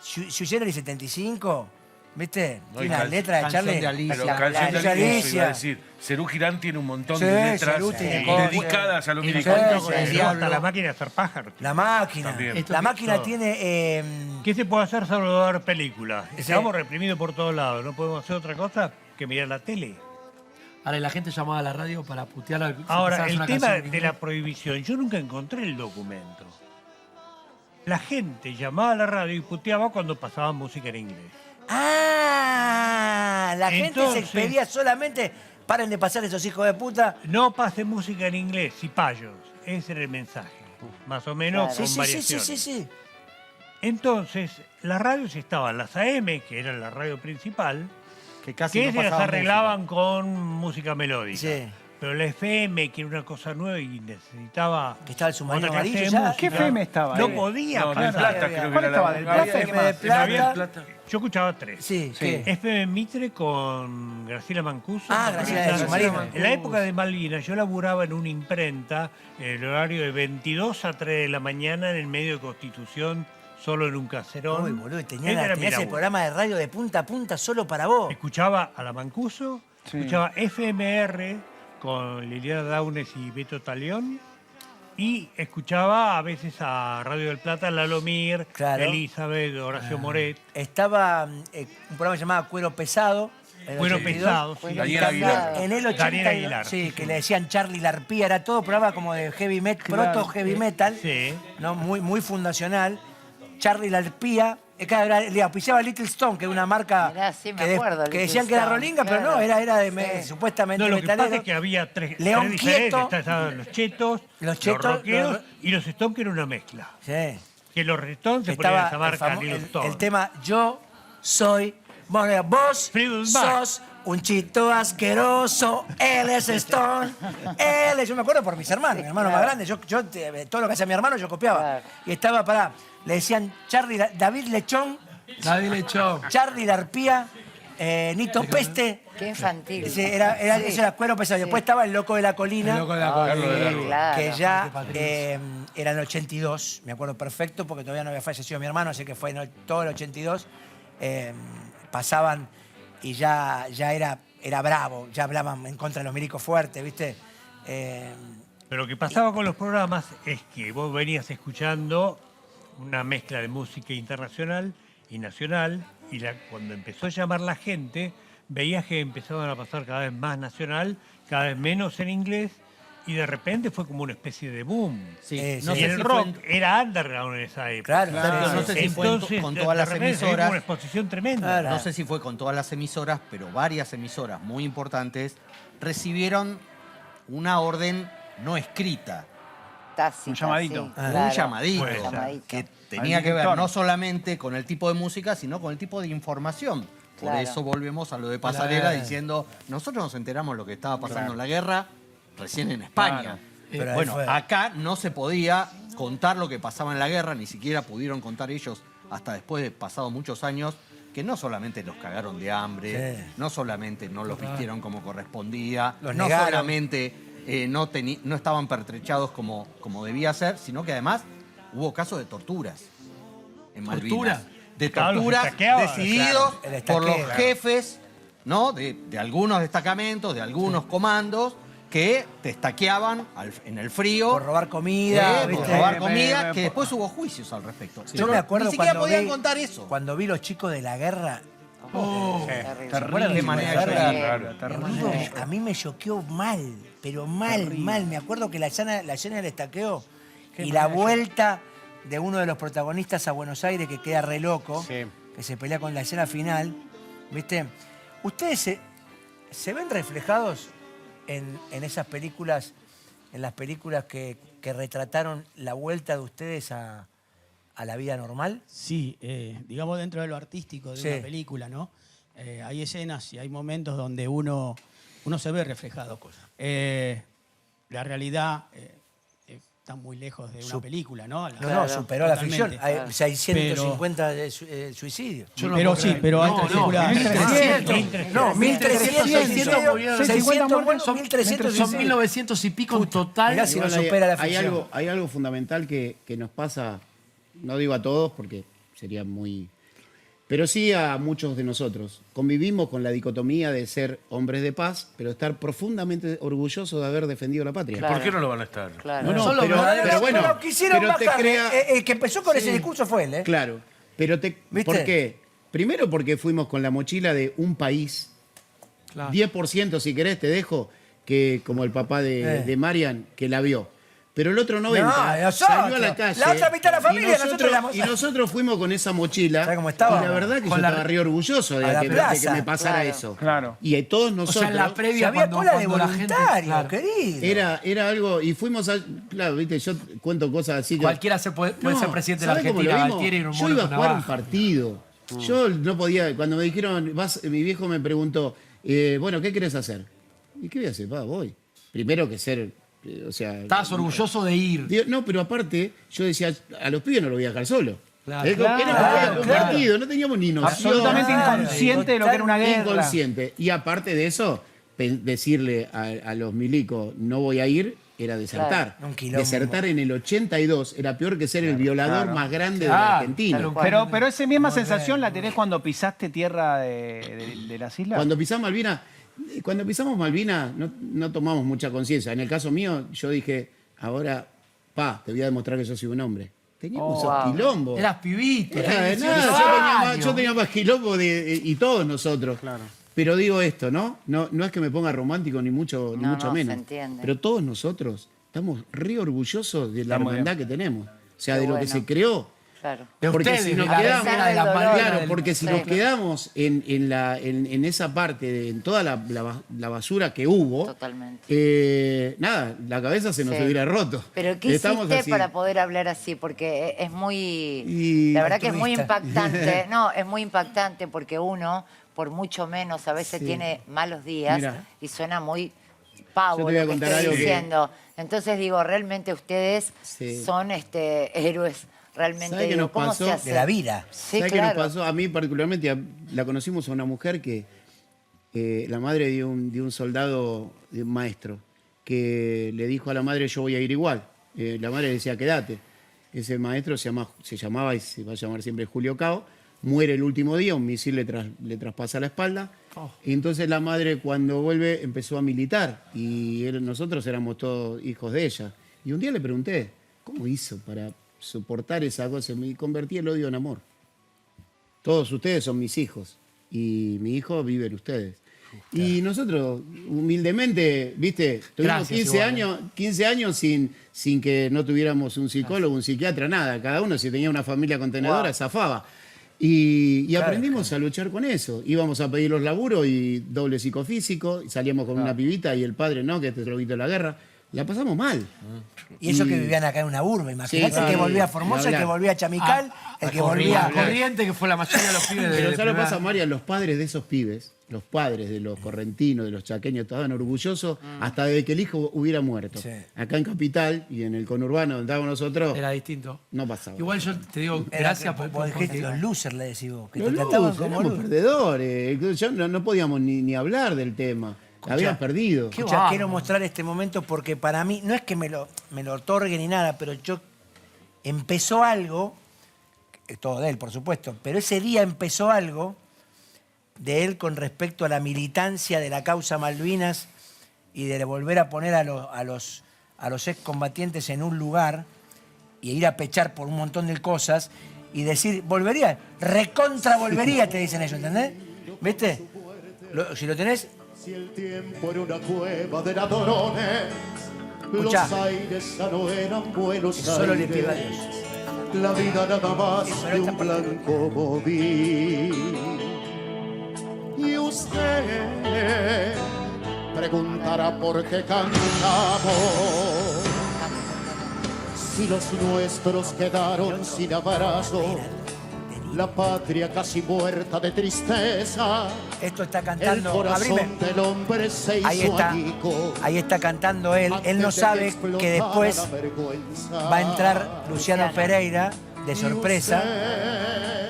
si hiciera el 75, ¿viste? No, Tiene y las letras de Charlie. Pero canción de Alicia, iba a decir, Cerú Girán tiene un montón Sí, de letras Cerú tiene cosas. dedicadas a los Y me militares. cuento con el diablo, hasta la máquina de hacer pájaros. La máquina. También. La máquina tiene... ¿Qué se puede hacer salvo ver películas? Sí. Estamos reprimidos por todos lados. No podemos hacer otra cosa que mirar la tele. Ahora, y la gente llamaba a la radio para putear al... Ahora, el una tema canción en de la inglés. prohibición, yo nunca encontré el documento. La gente llamaba a la radio y puteaba cuando pasaba música en inglés. La gente se Entonces- expedía solamente... Paren de pasar esos hijos de puta. No pase música en inglés, cipayos. Ese era el mensaje. Más o menos Sí, con sí, sí, variaciones. sí. Entonces, las radios estaban, las AM, que era la radio principal, que casi que no se las pasaba arreglaban con música melódica. Sí. Pero la FM, que era una cosa nueva y necesitaba... Que estaba el submarino otra clase amarillo de ya. música. ¿Qué FM estaba? No podía. No, del claro. Plata creo que ¿Cuál era estaba? la... ¿Del había- Plata? FM de Plata. Yo escuchaba tres. Sí, ¿qué? FM Mitre con Graciela Mancuso. Graciela del Submarino. En la época de Malvinas yo laburaba en una imprenta en el horario de 22 a 3 de la mañana en el medio de Constitución, solo en un caserón. Uy, boludo, Ese tenías era mi el laburo. programa de radio de punta a punta solo para vos. Escuchaba a la Mancuso, Sí. escuchaba FMR con Liliana Daunes y Beto Talión, y escuchaba a veces a Radio del Plata, Lalo Mir, Claro. Elizabeth, Horacio Moret. Estaba un programa llamado Cuero Pesado. en el Cuero 82. Pesado, sí. Y Daniel también Aguilar. En el Daniel 82, Aguilar. sí, que le decían Charlie la Arpía, era todo programa como de heavy metal, Claro. proto heavy metal, Sí. ¿no? Muy fundacional. Charlie la Arpía, le auspiciaba Little Stone, que es una marca Mirá, sí, me acuerdo, que Little decían que era Stone, rolinga, pero claro. no, era de supuestamente No, lo que metalero. pasa es que había tres León diferentes. Quieto. Estaban los chetos, Los los rockeros y los Stones, que era una mezcla. Sí. Que los Stones se ponían Estaba esa marca Little el Stone. tema Yo soy... Bueno, vos sos un chito asqueroso, él es Stone, yo me acuerdo por mis hermanos, mi hermano más grande, todo lo que hacía mi hermano yo copiaba. Y estaba, le decían David Lechón, Charlie la Arpía, Nito Peste. Qué infantil. Eso era cuero pesado. Después estaba el Loco de la Colina, que ya era en el 82, me acuerdo perfecto, porque todavía no había fallecido mi hermano, así que fue todo el 82. Pasaban y ya era bravo, ya hablaban en contra de los milicos fuertes, ¿viste? Pero lo que pasaba con los programas es que vos venías escuchando una mezcla de música internacional y nacional, y cuando empezó a llamar la gente, veías que empezaban a pasar cada vez más nacional, cada vez menos en inglés, y de repente fue como una especie de boom. Sí, y el rock era underground en esa época. No sé si fue con todas las emisoras. Una exposición tremenda. No sé si fue con todas las emisoras, pero varias emisoras muy importantes recibieron una orden no escrita. Tácita, Un llamadito. sí, Un claro. llamadito. Un llamadito. Que tenía Al que ver director. no solamente con el tipo de música, sino con el tipo de información. Por Claro. eso volvemos a lo de Pasarela diciendo, nosotros nos enteramos lo que estaba pasando en la guerra recién en España. Pero Bueno, ahí fue. acá no se podía contar lo que pasaba en la guerra, ni siquiera pudieron contar ellos hasta después de pasados muchos años, que no solamente los cagaron de hambre, Sí. no solamente no los vistieron como correspondía, Los no negaron. solamente no estaban pertrechados como debía ser, sino que además hubo casos de torturas en Malvinas. ¿Tortura? De Claro, los torturas estaqueaban. decididos Claro, el por los estaqueo. jefes, ¿no? de algunos destacamentos, de algunos comandos, que te estaqueaban en el frío. Por robar comida, por ¿viste? robar comida, que después hubo juicios al respecto. Yo me acuerdo Ni siquiera cuando podían vi- contar eso. Cuando vi Los Chicos de la Guerra. Terrible. ¿Se acuerdan de Qué Los manera Chicos de la Guerra? terrible. A mí me choqueó mal, pero mal. Me acuerdo que la escena del estaqueo y la vuelta de uno de los protagonistas a Buenos Aires, que queda re loco, que se pelea con la escena final, ¿viste? ¿Ustedes se ven reflejados en esas películas, en las películas que retrataron la vuelta de ustedes a la vida normal? Sí, digamos dentro de lo artístico de Sí. una película, ¿no? Hay escenas y hay momentos donde uno se ve reflejado. La realidad está muy lejos de una película, ¿no? No, superó la ficción. Totalmente. Hay 650 suicidios. Pero sí, pero hay películas... 1.300. No, 1.300 murieron. 600 muertos, Son 1.300 son 1900 y pico en total. Mirá si no Igual supera la hay ficción. hay algo fundamental que nos pasa, no digo a todos porque sería muy... Pero sí a muchos de nosotros. Convivimos con la dicotomía de ser hombres de paz, pero estar profundamente orgullosos de haber defendido la patria. ¿Por qué no lo van a estar? Claro. No, no, Son los pero verdaderos, bueno, pero quisieron pero te bajar. crea- El que empezó con ese discurso fue él, ¿eh? Claro, pero ¿Viste? ¿por qué? Primero porque fuimos con la mochila de un país. 10% si querés te dejo, que como el papá de Marian, que la vio. Pero el otro 90% nosotros. salió a la calle. La otra mitad de la familia, y nosotros éramos- y nosotros fuimos con esa mochila. ¿Sabés cómo estaba? Y la verdad que Con yo la- estaba re orgulloso a de la que plaza. me pasara Claro. eso. Claro. Y todos nosotros. en la previa, Si había cuando- cola de cuando la gente- voluntarios, claro. querido. Era algo, y fuimos a. Claro, viste, yo cuento cosas así. Cualquiera puede ser presidente de la ¿sabés cómo lo Argentina, vimos? Galtieri en un Yo mono iba a con jugar un navaja. partido. Yo no podía, cuando me dijeron, mi viejo me preguntó, bueno, ¿qué querés hacer? ¿Y qué voy a hacer? Voy. Primero que ser, o sea... Estabas orgulloso de ir. No, pero aparte, yo decía, a los pibes no lo voy a dejar solo. Claro. Era como Claro, un claro. partido, no teníamos ni noción. Absolutamente inconsciente de lo que era una guerra. Inconsciente. Y aparte de eso, decirle a los milicos, no voy a ir, era desertar. Claro, un quilombo. Desertar en el 82 era peor que ser el violador claro. más grande de la Argentina. Pero esa misma sensación la tenés cuando pisaste tierra de las islas. Cuando pisamos Malvinas, no tomamos mucha conciencia. En el caso mío, yo dije, ahora, te voy a demostrar que yo soy un hombre. Teníamos esos quilombos. Eras pibito. Yo tenía más quilombo y todos nosotros. Pero digo esto, ¿no? No es que me ponga romántico ni mucho No, se menos. entiende. Pero todos nosotros estamos re orgullosos de la Está muy hermandad que tenemos. O sea, Qué de lo que bueno. se creó. Claro. Porque ustedes, si nos la quedamos, escena de las claro, del- porque si Sí. nos quedamos en esa parte, en toda la basura que hubo, Totalmente. nada, la cabeza se nos Sí. hubiera roto. Pero ¿qué Estamos hiciste así. para poder hablar así? Porque es muy... Y la verdad que es muy altruista. impactante. No, es muy impactante porque uno, por mucho menos, a veces Sí. tiene malos días Mira. y suena muy pavo Yo te voy a lo que contar estoy algo que- diciendo. Entonces digo, realmente ustedes Sí. son héroes. Realmente ¿Sabe qué digo, nos ¿cómo pasó? se hace? De la vida. Sí, ¿Sabe claro. qué nos pasó? A mí particularmente la conocimos a una mujer que la madre de un soldado, de un maestro, que le dijo a la madre, yo voy a ir igual. La madre decía, quédate. Ese maestro se llamaba y se va a llamar siempre Julio Cao. Muere el último día, un misil le traspasa la espalda. Y entonces la madre cuando vuelve empezó a militar y nosotros éramos todos hijos de ella. Y un día le pregunté, ¿cómo hizo para soportar esa cosa? Me convertí el odio en amor. Todos ustedes son mis hijos y mi hijo vive en ustedes. Y nosotros, humildemente, viste, tuvimos Gracias, 15 igual, años, 15 años sin que no tuviéramos un psicólogo, un psiquiatra, nada. Cada uno, si tenía una familia contenedora, zafaba. Y Claro, aprendimos a luchar con eso. Íbamos a pedir los laburos y doble psicofísico, y salíamos con una pibita y el padre, no, que te trobito de la guerra. La pasamos mal. Y eso que vivían acá en una urbe, imagínate, Sí, el que sí, volvía a ni Formosa, el que hablar. volvía a Chamical, el que volvía... Corriente, que fue la mayoría de los pibes de Pero ¿sabes lo que primera- pasa, María? Los padres de esos pibes, los padres de los correntinos, de los chaqueños, estaban orgullosos hasta de que el hijo hubiera muerto. Sí. Acá en Capital y en el conurbano donde estábamos nosotros, Era distinto. no pasaba. Igual yo te digo, Era gracias que por... vos dijiste, los losers, le decís vos, que Los te trataban losers, como éramos losers. perdedores. Ya no podíamos ni hablar del tema. Habían perdido. Escucha, quiero mostrar este momento porque para mí, no es que me lo otorgue ni nada, pero empezó algo, todo de él, por supuesto, pero ese día empezó algo de él con respecto a la militancia de la causa Malvinas y de volver a poner a los excombatientes en un lugar y ir a pechar por un montón de cosas y decir, volvería, recontra volvería, te dicen ellos, ¿entendés? ¿Viste? Si lo tenés... Si el tiempo era una cueva de ladrones, Escuchá. los aires ya no eran buenos Solo le pido a aires. Dios. La vida nada más de un blanco móvil. Y usted preguntará por qué cantamos. Si los nuestros quedaron sin abrazo, la patria casi muerta de tristeza. Esto está cantando. El corazón Abrime. del hombre se hizo añicos. Ahí está cantando él. Él no Antes de sabe explotara que después la vergüenza. va a entrar Luciano Pereira de sorpresa.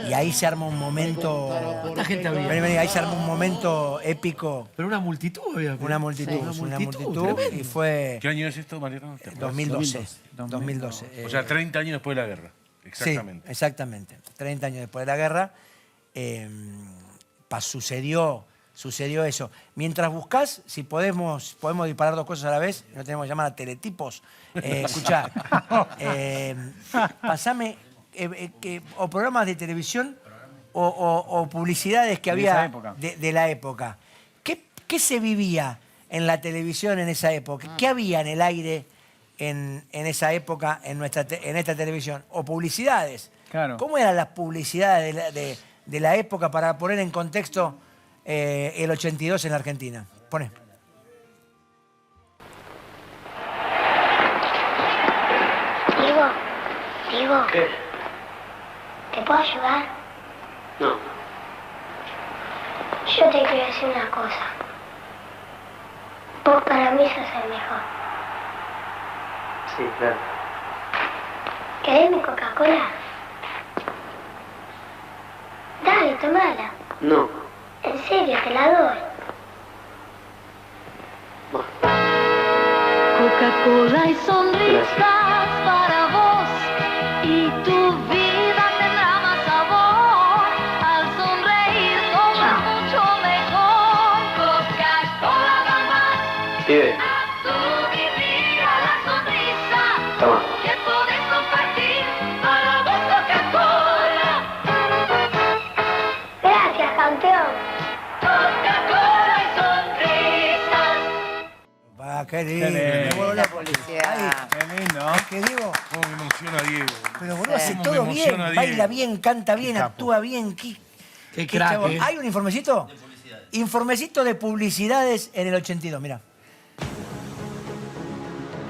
Y ahí se arma un momento. ¿Cuánta gente había? Vení, ahí se arma un momento épico. Pero una multitud había. Una multitud, Sí, una multitud. tremendo. Y fue ¿Qué año es esto, Mariano? ¿Te acuerdas? 2012. O sea, 30 años después de la guerra. Exactamente. Sí, exactamente. 30 años después de la guerra sucedió eso. Mientras buscás, si podemos disparar dos cosas a la vez, no tenemos que llamar a teletipos. Escuchá, pasame o programas de televisión o publicidades que De había esa época. de la época. ¿Qué se vivía en la televisión en esa época? ¿Qué había en el aire en esa época en esta televisión? O publicidades. Claro. ¿Cómo eran las publicidades de la época para poner en contexto el 82 en la Argentina? Pone. Diego. ¿Qué? ¿Te puedo ayudar? No. Yo te quiero decir una cosa. Vos para mí sos el mejor. Sí, claro. ¿Querés mi Coca-Cola? Dale, tomala. No. En serio, te la doy. Coca-Cola y sonrisas para vos y tu vida tendrá más sabor al sonreír todo es mucho mejor. Coca-Cola da más Pibe, a tu vivir, a la sonrisa toma. que podés compartir para vos Coca-Cola. Gracias, campeón. Coca-Cola y sonrisas. Qué lindo. Qué Me vuelvo la loco. publicidad. Qué lindo. Es que Diego, Cómo me emociona Diego. pero boludo, hace Cómo me todo bien, emociona Diego. baila bien, canta bien, actúa bien. Qué crack, chabón. ¿eh? ¿Hay un informecito? Informecito de publicidades en el 82, mira.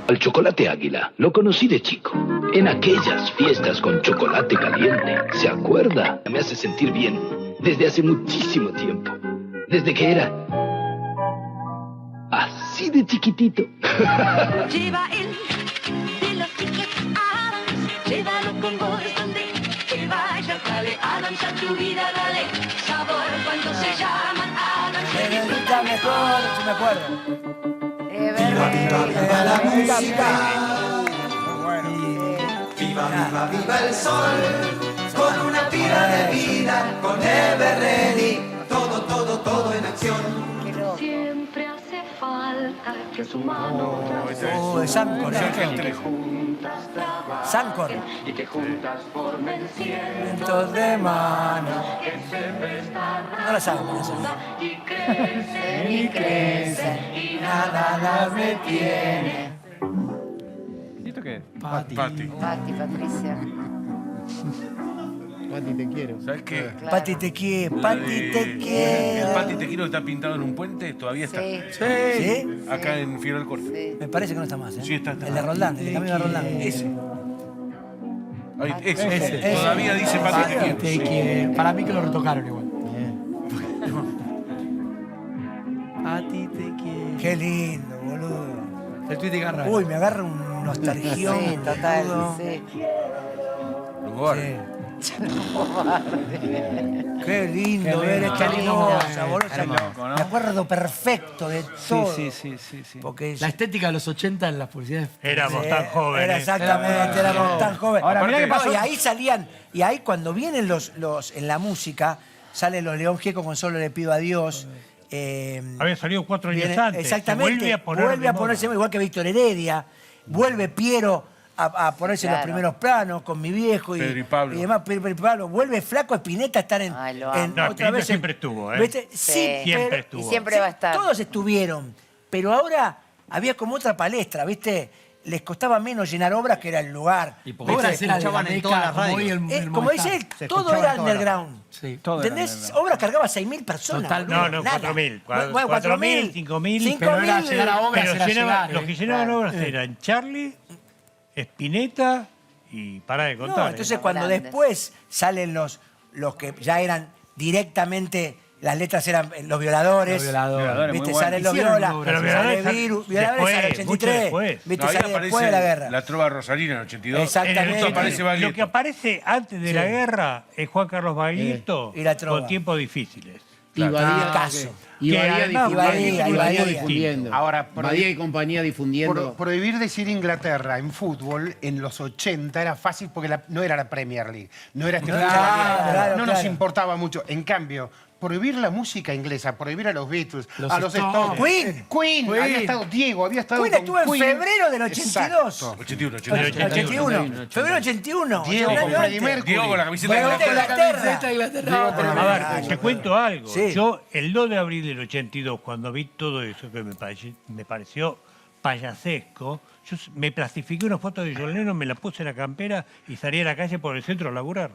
Al chocolate Águila lo conocí de chico. En aquellas fiestas con chocolate caliente. ¿Se acuerda? Me hace sentir bien. Desde hace muchísimo tiempo. Desde que era así de chiquitito. Lleva él de los tickets Adams, llévalo con vos donde te vayas, dale Adams a tu vida, dale sabor cuando se llaman Adams. Está mejor, si me acuerdo. Viva, viva, viva la música. Viva, viva, viva el sol, con una pila de vida, con Ever Ready, todo en acción. Siempre hace falta que su mano De Sancor, Sancor. y que juntas formen Cientos de manos. No la saben, no la saben. y crecen y crecen y Nada las detiene. ¿Y esto qué es? Pati. Patricia. Pati, te quiero. ¿Sabes qué? Pati te quiere, Pati te quiere. El Pati te quiero que está pintado en un puente, todavía está. ¿Sí? Acá en Figueroa del Corte. Me parece que no está más, ¿eh? Sí, está. El de Roldán, el de camino de Roldán. Ese. Ahí, ese. Ese. Todavía dice Pati te quiero. Te quiero. Para mí que lo retocaron igual. Pati te quiere. Qué lindo, boludo. El tweet de Garra. Uy, me agarra un nostalgión. Sí, total, boludo. sí. Qué lindo Qué ver lindo. esta Qué lindo cosa, boludo. Qué loco, ¿no? Me acuerdo perfecto de todo. Sí. Porque La estética de los 80 en las publicidades. Éramos tan jóvenes. Era exactamente, éramos tan jóvenes. Ahora, mirá qué pasó. Y ahí salían, y ahí cuando vienen los en la música, salen los León Gieco con Solo le pido a Dios. Había salido 4 años viene- antes. Exactamente. Se vuelve a ponerse igual que Víctor Heredia. Vuelve Piero a ponerse en los Claro. primeros planos con mi viejo y, Pedro y Pablo. y demás. Pedro y Pablo. Vuelve Flaco Espineta a estar en, Ay, lo en amo. No, otra Spinetta vez. siempre estuvo, ¿eh? ¿Viste? Sí. Sí, Siempre pero- estuvo. Y siempre va a estar. Todos estuvieron, pero ahora había como otra palestra, ¿viste? Les costaba menos llenar obras que era el lugar. Y porque Obras se era de la escuchaban en meca, todas las como hoy radios. el Como dice él, Se todo escuchaba era en todas las underground. Sí. Todo era ¿Entendés? underground. Obras cargaba 6.000 personas. Total, boludo, No, nada. 4.000. Bueno, 4.000, 5.000. Pero era llegar a obras, Pero era llegar, los que llenaban obras eran Charlie, Spinetta y para de contar. No, entonces cuando Grandes. después salen los que ya eran directamente, las letras eran los violadores. Los violadores, ¿Viste? muy bueno. Salen los Hicieron viola. obras. Pero Sale Violadores Virus, violadores después, al mucho 83. después. ¿Viste? No, ahí Sale después de la guerra. la trova rosarina en el 82. Exactamente. Justo aparece Lo que Baglietto. aparece antes de la guerra es Juan Carlos Baglietto y la trova. con tiempos difíciles. Y Badía, caso. y Que Badía además difundiendo. Badía difundiendo. Ahora, Badía y compañía difundiendo. Prohibir decir Inglaterra en fútbol en los 80 era fácil porque no era la Premier League, no era este Claro, fútbol abierto, claro, no nos claro. importaba mucho. En cambio, prohibir la música inglesa, prohibir a los Beatles, Los a los Stones. Stones. Queen, había estado Diego, había estado Queen con estuvo en Queen. febrero del 82. Exacto. 81. 81. Febrero 81. Diego un con año Freddie antes. Mercury. Diego con la camiseta de Bueno, Inglaterra. Inglaterra. A ver, te cuento algo. Sí. Yo, el 2 de abril del 82, cuando vi todo eso que me pareció payasesco, yo me plastifiqué una foto de John Lennon, me la puse en la campera y salí a la calle por el centro a laburar.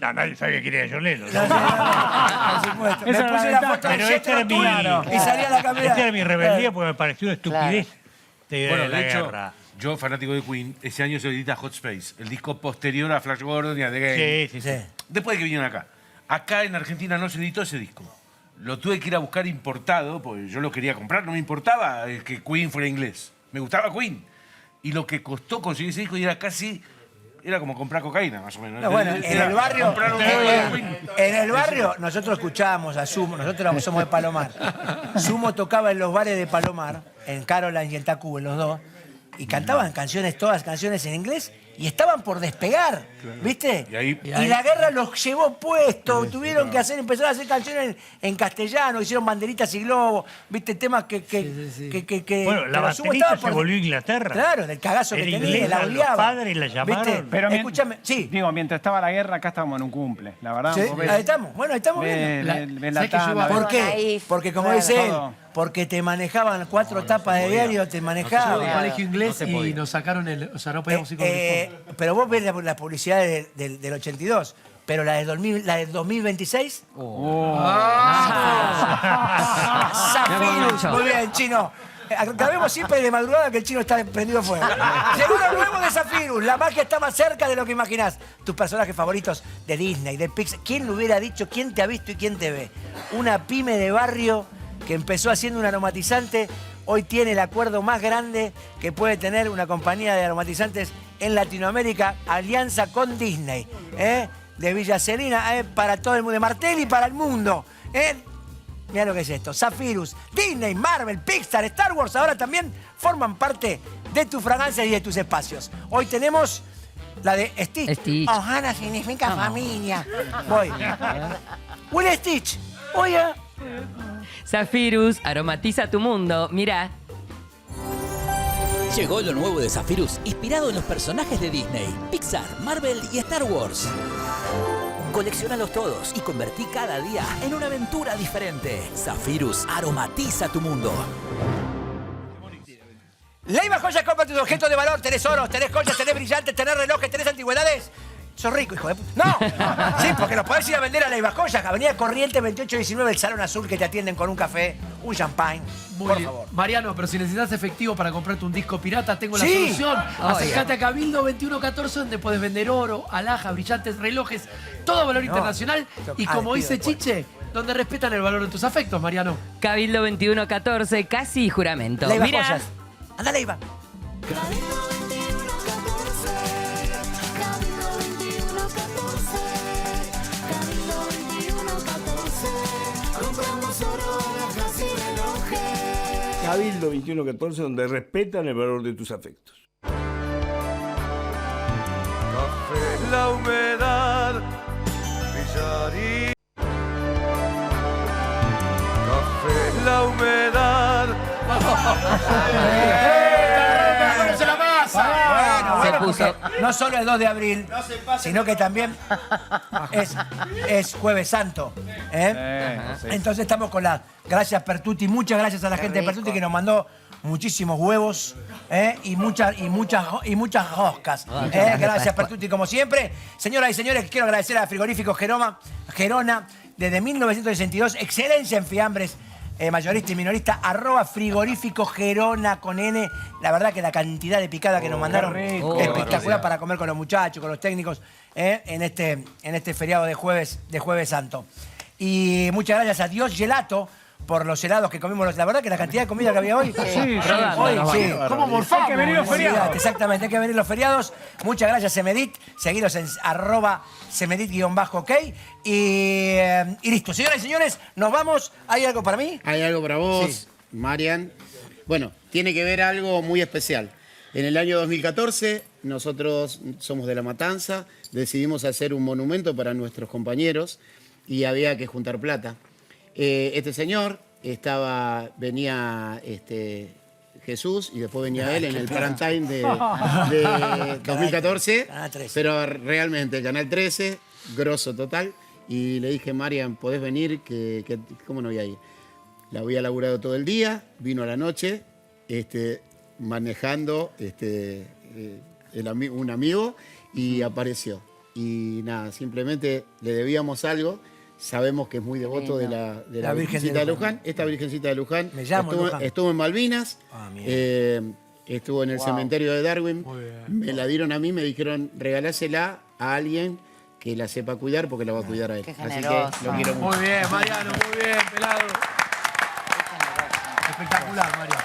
No, nadie sabía quién era John Lennon. Por supuesto. Me Esa puse era la la foto Pero del esta era mi, centro y salí a la campera. esta era mi rebeldía porque me pareció una estupidez de Bueno, la de hecho, guerra. yo, fanático de Queen, ese año se edita Hot Space, el disco posterior a Flash Gordon y a The Game. Sí, sí, sí. Después de que vinieron acá. Acá en Argentina no se editó ese disco. Lo tuve que ir a buscar importado, porque yo lo quería comprar, no me importaba que Queen fuera inglés. Me gustaba Queen. Y lo que costó conseguir ese disco era casi... Era como comprar cocaína, más o menos. No, bueno, en Era el barrio, comprar un disco de Queen. en el barrio nosotros escuchábamos a Sumo, nosotros somos de Palomar. Sumo tocaba en los bares de Palomar, en Caroline y en Tacuba, en los dos, y cantaban canciones, todas canciones en inglés y estaban por despegar, ¿viste? Y la guerra los llevó puestos, tuvieron que empezaron a hacer canciones en castellano, hicieron banderitas y globos, ¿viste? Temas que bueno, la baterista se volvió a Inglaterra. Claro, del cagazo que tenía, la odiaba. Los padres la llamaron. ¿Viste? Pero escúchame, sí. Digo, mientras estaba la guerra, acá estábamos en un cumple, la verdad. Sí, ahí estamos, bueno, ahí estamos viendo. ¿Por qué? Porque como dice él, porque te manejaban 4 tapas de diario, te manejaban. Yo iba a colegio inglés y nos sacaron o sea, no podíamos ir con uniforme. Pero vos ves la publicidad del 82, pero la del 2026. Zafirus, muy bien, Chino. Acabemos siempre de madrugada que el Chino está prendido fuego. Llegó lo nuevo de Zafirus. La magia está más cerca de lo que imaginás. Tus personajes favoritos de Disney, de Pixar. ¿Quién lo hubiera dicho? ¿Quién te ha visto y quién te ve? Una pyme de barrio que empezó haciendo un aromatizante, hoy tiene el acuerdo más grande que puede tener una compañía de aromatizantes en Latinoamérica, alianza con Disney, de Villa Celina, para todo el mundo, de Martelli para el mundo. Mirá lo que es esto, Zafirus, Disney, Marvel, Pixar, Star Wars, ahora también forman parte de tus fragancias y de tus espacios. Hoy tenemos la de Stitch. Ohana significa familia. Voy. Will Stitch, oye. Zafirus, aromatiza tu mundo. Mirá. Llegó lo nuevo de Zafirus, inspirado en los personajes de Disney, Pixar, Marvel y Star Wars. Colecciónalos todos y convertí cada día en una aventura diferente. Zafirus, aromatiza tu mundo. Leiva Joyas compra tus objetos de valor. Tenés oros, tenés joyas, tenés brillantes, tenés relojes, tenés antigüedades. Sos rico, hijo de puta. ¡No! Sí, porque los podés ir a vender a Leiva Joyas. Avenida Corrientes 2819, el Salón Azul, que te atienden con un café, un champagne. Por favor. Mariano, pero si necesitas efectivo para comprarte un disco pirata, tengo la solución. Acercate a Cabildo 2114, donde podés vender oro, alhajas, brillantes, relojes, todo valor internacional. Y como dice Chiche, donde respetan el valor de tus afectos, Mariano. Cabildo 2114, casi juramento. Leiva Mirá. Joyas. Anda, Leiva. Cabildo 2114, donde respetan el valor de tus afectos. Café, la humedad, Villarí. Café, la humedad. ¡Se la pasa! Bueno, Se puso. no solo es 2 de abril, sino que también es Jueves Santo. Entonces estamos con las gracias Pertuti. Muchas gracias a la gente de Pertuti que nos mandó muchísimos huevos y muchas roscas. Gracias Pertuti, como siempre. Señoras y señores, quiero agradecer a Frigorífico Gerona, desde 1962, excelencia en fiambres. Mayorista y minorista, @frigorífico Gerona con N. La verdad que la cantidad de picada que nos mandaron espectacular para comer con los muchachos, con los técnicos, en este feriado de Jueves Santo. Y muchas gracias a Dios Gelato por los helados que comimos. La verdad que la cantidad de comida que había hoy. Sí, ¿Cómo morfamos? Hay que venir los feriados. Exactamente, hay que venir los feriados. Muchas gracias, Semedit. Seguiros en @Semedit_OK. Y listo. Señoras y señores, nos vamos. ¿Hay algo para mí? Hay algo para vos, Marian. Bueno, tiene que ver algo muy especial. En el año 2014, nosotros somos de La Matanza, decidimos hacer un monumento para nuestros compañeros y había que juntar plata. Este señor venía Jesús y después venía él en el prime time de 2014, pero realmente Canal 13, grosso total, y le dije, Marian, ¿podés venir? ¿Cómo no voy a ir? La había laburado todo el día, vino a la noche, manejando un amigo y apareció. Y nada, simplemente le debíamos algo. Sabemos que es muy devoto de la Virgencita de Luján. Esta Virgencita de Luján estuvo en Malvinas, estuvo en el cementerio de Darwin. Me la dieron a mí, me dijeron, regalásela a alguien que la sepa cuidar porque la va a cuidar a él. Así que lo quiero mucho. Muy bien, Mariano, muy bien, pelado. Espectacular, Mariano.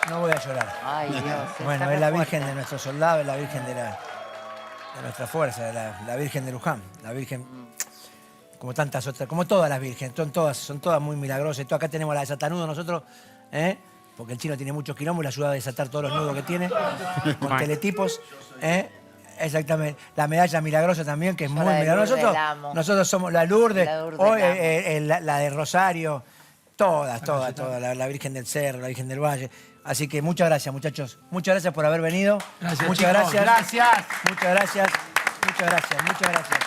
No voy a llorar. Ay, Dios. Bueno, es la Virgen de nuestros soldados, es la Virgen de nuestra fuerza, la Virgen de Luján, la Virgen, como tantas otras, como todas las vírgenes, son todas muy milagrosas. Acá tenemos la de Satanudo nosotros, porque el chino tiene muchos quilombos y le ayuda a desatar todos los nudos que tiene, con teletipos. Exactamente. La medalla milagrosa también, que es muy milagrosa. Nosotros somos la Lourdes, hoy, la de Rosario, todas, la Virgen del Cerro, la Virgen del Valle. Así que muchas gracias, muchachos. Muchas gracias por haber venido. Gracias, muchas chicos. gracias. Gracias. Muchas gracias. Muchas gracias. Muchas gracias.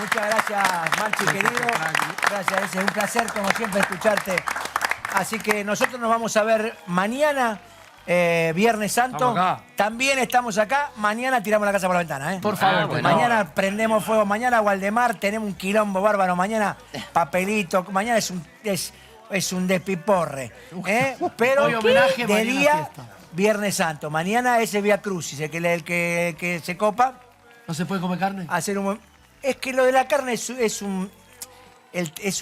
Muchas gracias, Marchi, querido. Gracias, es un placer, como siempre, escucharte. Así que nosotros nos vamos a ver mañana, Viernes Santo. También estamos acá. Mañana tiramos la casa por la ventana, ¿eh? Por favor. Bueno. Mañana prendemos fuego. Mañana Waldemar, tenemos un quilombo bárbaro. Mañana papelito. Mañana es un despiporre. Pero Hoy homenaje, de mañana día, fiesta. Viernes Santo. Mañana es el Vía Crucis, el que se copa. ¿No se puede comer carne? Es que lo de la carne es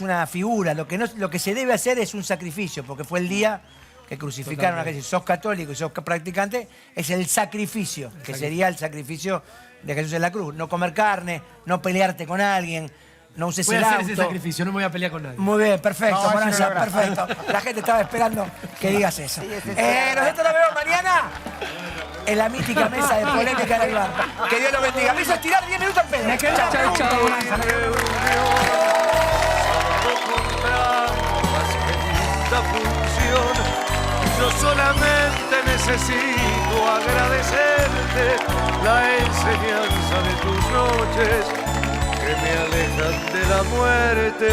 una figura. Lo que se debe hacer es un sacrificio, porque fue el día que crucificaron a Jesús. Si sos católico y sos practicante, es el sacrificio, que sería el sacrificio de Jesús en la cruz. No comer carne, no pelearte con alguien, no uses voy el a hacer auto. ese sacrificio, no me voy a pelear con nadie. Muy bien, perfecto, No, Bonanza, eso no lo perfecto. La gente estaba esperando que digas eso. Nosotros nos vemos mañana en la mítica mesa de polémica en el bar. Que Dios los bendiga. Me hizo estirar 10 minutos en pedo. Chau, chau. Yo solamente necesito agradecerte la enseñanza de tus noches que me alejan de la muerte.